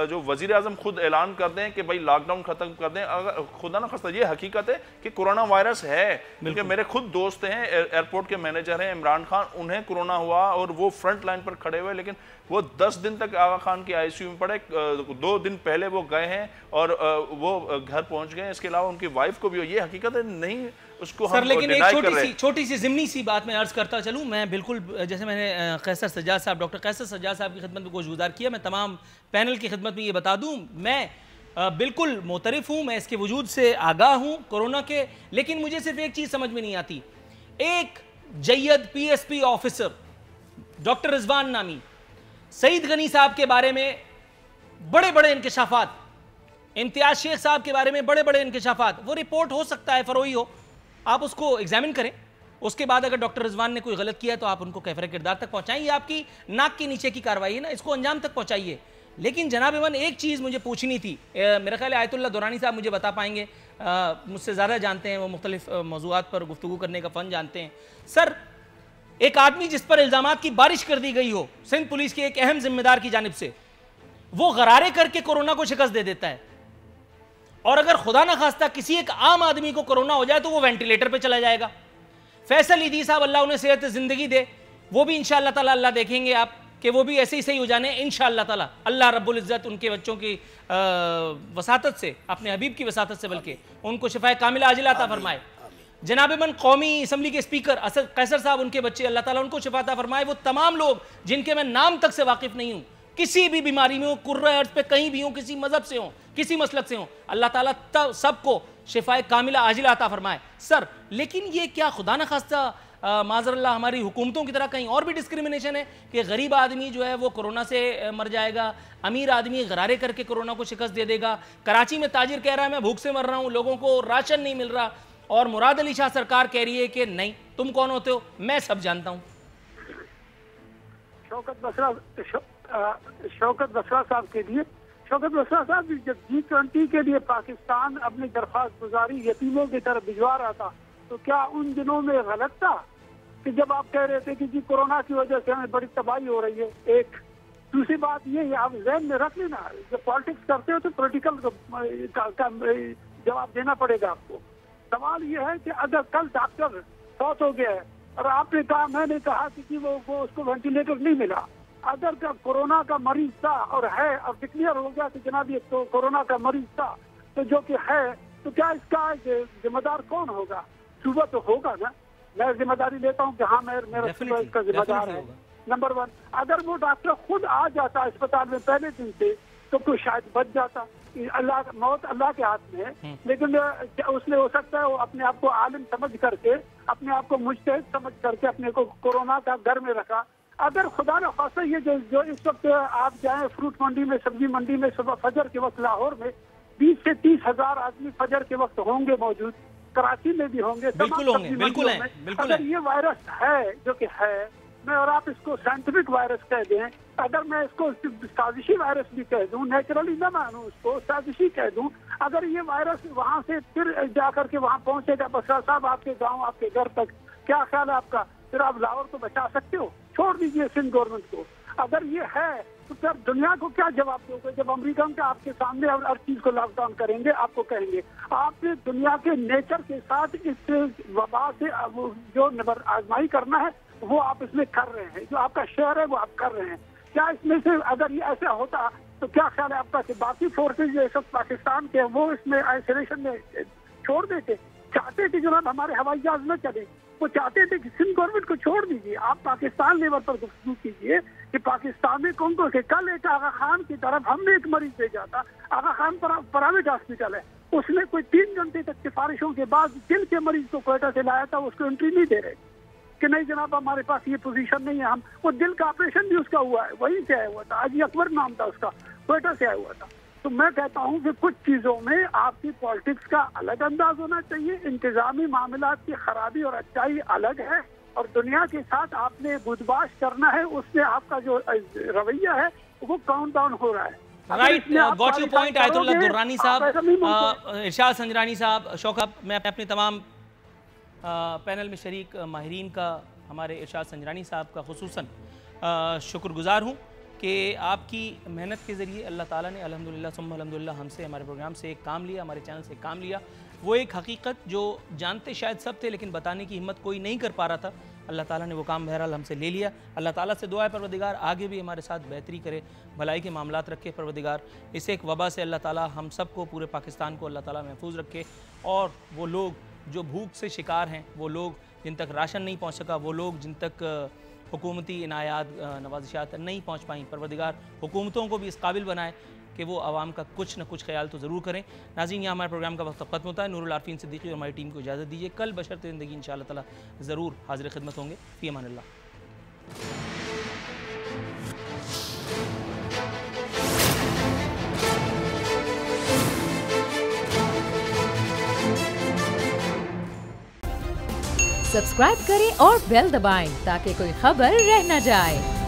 जो वजीर आजम खुद ऐलान कर दें कि भाई लॉकडाउन खत्म कर दें। अगर खुदा ना खास्ता ये हकीकत है कि कोरोना वायरस है, क्योंकि मेरे खुद दोस्त हैं, एयरपोर्ट के मैनेजर हैं इमरान खान, उन्हें कोरोना हुआ और वो फ्रंट लाइन पर खड़े हुए, लेकिन वो 10 दिन तक आगा खान की ICU में पड़े। 2 दिन पहले वो गए हैं और वो घर पहुंच गए। इसके अलावा उनकी वाइफ को भी हो, ये हकीकत है नहीं उसको सर, हम लेकिन एक छोटी सी ज़िमनी सी बात मैं अर्ज करता चलूँ। मैं बिल्कुल जैसे मैंने कैसर सज्जाद साहब, डॉक्टर कैसर सज्जाद साहब की खिदमत में गोशगुजार किया, मैं तमाम पैनल की खिदमत में ये बता दूँ, मैं बिल्कुल मोतरफ हूँ, मैं इसके वजूद से आगाह हूँ कोरोना के, लेकिन मुझे सिर्फ एक चीज़ समझ में नहीं आती। एक Jayyad PSP officer doctor Rizwan नामी, सईद गनी साहब के बारे में बड़े बड़े इंकशाफात, इम्तियाज शेख साहब के बारे में बड़े बड़े इंकशाफात, वो रिपोर्ट हो सकता है फरोई हो, आप उसको एग्जामिन करें। उसके बाद अगर डॉक्टर रिजवान ने कोई गलत किया तो आप उनको कैफरे किरदार तक पहुंचाइए, आपकी नाक के नीचे की कार्रवाई है ना, इसको अंजाम तक पहुंचाइए। लेकिन जनाब इमन एक चीज़ मुझे पूछनी थी, मेरा ख्याल है आयतुल्लाह दुरानी साहब मुझे बता पाएंगे, मुझसे ज़्यादा जानते हैं, वो मुख्तलिफ मौज़ूआत पर गुफ्तगू करने का फ़न जानते हैं। सर, एक आदमी जिस पर इल्ज़ामात की बारिश कर दी गई हो सिंध पुलिस के एक अहम जिम्मेदार की जानिब से, वो गरारे करके कोरोना को शिकस्त दे देता है, और अगर खुदा ना खास्ता किसी एक आम आदमी को कोरोना हो जाए तो वो वेंटिलेटर पे चला जाएगा। फैसल ईदी साहब, अल्लाह उन्हें सेहत ज़िंदगी दे, वो भी इंशाअल्लाह ताला अल्लाह देखेंगे आप कि वो भी ऐसे ही सही हो जाने इंशाअल्लाह ताला। अल्लाह रब्बुल इज़्ज़त उनके बच्चों की वसातत से, अपने हबीब की वसातत से बल्कि उनको शिफाए कामिला आजिला अता फरमाए। जनाब मन कौमी असम्बली के स्पीकर असद कैसर साहब, उनके बच्चे, अल्लाह ताला उनको शिफा अता फरमाए। वो तमाम लोग जिनके मैं नाम तक से वाकिफ़ नहीं हूँ, किसी भी बीमारी में हो, कुर्रे अर्ज पे कहीं भी हो, किसी मजहब से हो, किसी मसलक से हो, अल्लाह ताला सबको शिफाए कामिला आजिला अता फरमाए। सर, लेकिन ये क्या खुदा न खास्ता माज़रल्लाह हमारी हुकूमतों की तरह कहीं और भी डिस्क्रिमिनेशन है कि गरीब आदमी जो है वो कोरोना से मर जाएगा, अमीर आदमी गरारे करके कोरोना को शिकस्त दे देगा। कराची में ताजिर कह रहा है मैं भूख से मर रहा हूँ, लोगों को राशन नहीं मिल रहा, और मुराद अली शाह सरकार कह रही है कि नहीं, तुम कौन होते हो, मैं सब जानता हूँ। शौकत बसरा साहब के लिए, शौकत बसरा साहब जब G20 के लिए पाकिस्तान अपनी दरख्वास्त गुजारी यतीमों की तरफ भिजवा रहा था, तो क्या उन दिनों में गलत था कि जब आप कह रहे थे कि जी कोरोना की वजह से हमें बड़ी तबाही हो रही है? एक दूसरी बात ये है, आप जहन में रख लेना, जब पॉलिटिक्स करते हो तो पॉलिटिकल का जवाब देना पड़ेगा आपको। सवाल ये है कि अगर कल डॉक्टर फौत हो गया है और आपने कहा, मैंने कहा कि वो उसको वेंटिलेटर नहीं मिला, अगर का कोरोना का मरीज था और है और डिक्लेयर हो गया कि जनाब ये तो कोरोना का मरीज था, तो जो कि है, तो क्या इसका जिम्मेदार कौन होगा? सूबा तो होगा ना। मैं जिम्मेदारी लेता हूँ कि हाँ मेरा Definitely, इसका जिम्मेदार definitely है। होगा। नंबर 1, अगर वो डॉक्टर खुद आ जाता अस्पताल में पहले दिन से तो शायद बच जाता। मौत अल्लाह के हाथ में है, लेकिन उसने हो सकता है वो अपने आप को आलिम समझ करके, अपने आप को मुजतहिद समझ करके अपने को कोरोना का घर में रखा। अगर खुदा न खासा ये जो इस वक्त आप जाएं फ्रूट मंडी में, सब्जी मंडी में, सुबह फजर के वक्त लाहौर में 20 से 30 हजार आदमी फजर के वक्त होंगे मौजूद, कराची में भी होंगे, बिल्कुल होंगे, बिल्कुल है, बिल्कुल अगर ये वायरस है जो कि है, मैं और आप इसको साइंटिफिक वायरस कह दें, अगर मैं इसको साजिशी वायरस भी कह दूं, नेचुरली न मानूं उसको, साजिशी कह दूं, अगर ये वायरस वहां से फिर जाकर के वहां पहुंचेगा बसरा साहब आपके गांव, आपके घर तक, क्या ख्याल है आपका? फिर आप लाहौर को बचा सकते हो? छोड़ दीजिए सिंध गवर्नमेंट को। अगर ये है तो फिर दुनिया को क्या जवाब दोगे जब अमेरिका के आपके सामने हर चीज को लॉकडाउन करेंगे? आपको कहेंगे आपने दुनिया के नेचर के साथ इस वबा से जो आजमाई करना है वो आप इसमें कर रहे हैं, जो आपका शेयर है वो आप कर रहे हैं। क्या इसमें से अगर ये ऐसा होता तो क्या ख्याल है आपका कि बाकी फोर्सेज जो सब पाकिस्तान के वो इसमें आइसोलेशन में छोड़ देते? चाहते थे जनाब हमारे हवाई जहाज न चले, वो चाहते थे कि सिंध गवर्नमेंट को छोड़ दीजिए, आप पाकिस्तान लेवल पर गुफ्तगू कीजिए कि पाकिस्तान में कौन के कल एक आगा खान की तरफ हमने एक मरीज भेजा था। आगा खान प्राइवेट हॉस्पिटल है, उसने कोई 3 घंटे तक सिफारिशों के बाद दिल के मरीज को क्वेटा से लाया था, उसको एंट्री नहीं दे रहे कि नहीं जनाब हमारे पास ये पोजीशन नहीं है। हम वो दिल का ऑपरेशन भी उसका हुआ है, वहीं से आया हुआ था, हाजी अकबर नाम था उसका, क्वेटा से आया हुआ था। तो मैं कहता हूँ कि कुछ चीजों में आपकी पॉलिटिक्स का अलग अंदाज होना चाहिए, इंतजामी मामलात की खराबी और अच्छाई अलग है, और दुनिया के साथ आपने बुदबाश करना है, उसमें आपका जो रवैया है वो काउंट डाउन हो रहा है। Right, got your point Ayatollah Durrani साहब, इरशाद संजरानी साहब, शौकत, मैं अपने तमाम पैनल में शरीक माहिरीन का, हमारे इरशाद संजरानी साहब का खुसूसन शुक्रगुजार हूँ कि आपकी मेहनत के ज़रिए अल्लाह ताला ने अल्हम्दुलिल्लाह सुम्मा अल्हम्दुलिल्लाह हमसे, हमारे प्रोग्राम से एक काम लिया, हमारे चैनल से काम लिया। वो एक हकीकत जो जानते शायद सब थे लेकिन बताने की हिम्मत कोई नहीं कर पा रहा था, अल्लाह ताला ने वो काम बहरहाल हमसे ले लिया। अल्लाह ताला से दुआ है परवरदिगार आगे भी हमारे साथ बेहतरी करे, भलाई के मामलात रखे परवरदिगार। इस एक वबा से अल्लाह ताला हम सबको, पूरे पाकिस्तान को अल्लाह ताला महफूज रखे, और वो लोग जो भूख से शिकार हैं, वो लोग जिन तक राशन नहीं पहुँच सका, वो लोग जिन तक हुकूमती इनायात नवाजिशात नहीं पहुँच पाई, परवरदिगार हुकूमतों को भी इस काबिल बनाए कि वो आवाम का कुछ न कुछ ख्याल तो ज़रूर करें। नाज़रीन, यहाँ हमारे प्रोग्राम का वक्त ख़त्म होता है। नूरुल आरफीन सिद्दीकी और हमारी टीम को इजाज़त दीजिए। कल बशर्ते ज़िंदगी इंशाअल्लाह ताला ज़रूर हाज़िर खिदमत होंगे। फ़ी अमानिल्लाह। सब्सक्राइब करें और बेल दबाएं ताकि कोई खबर रह न जाए।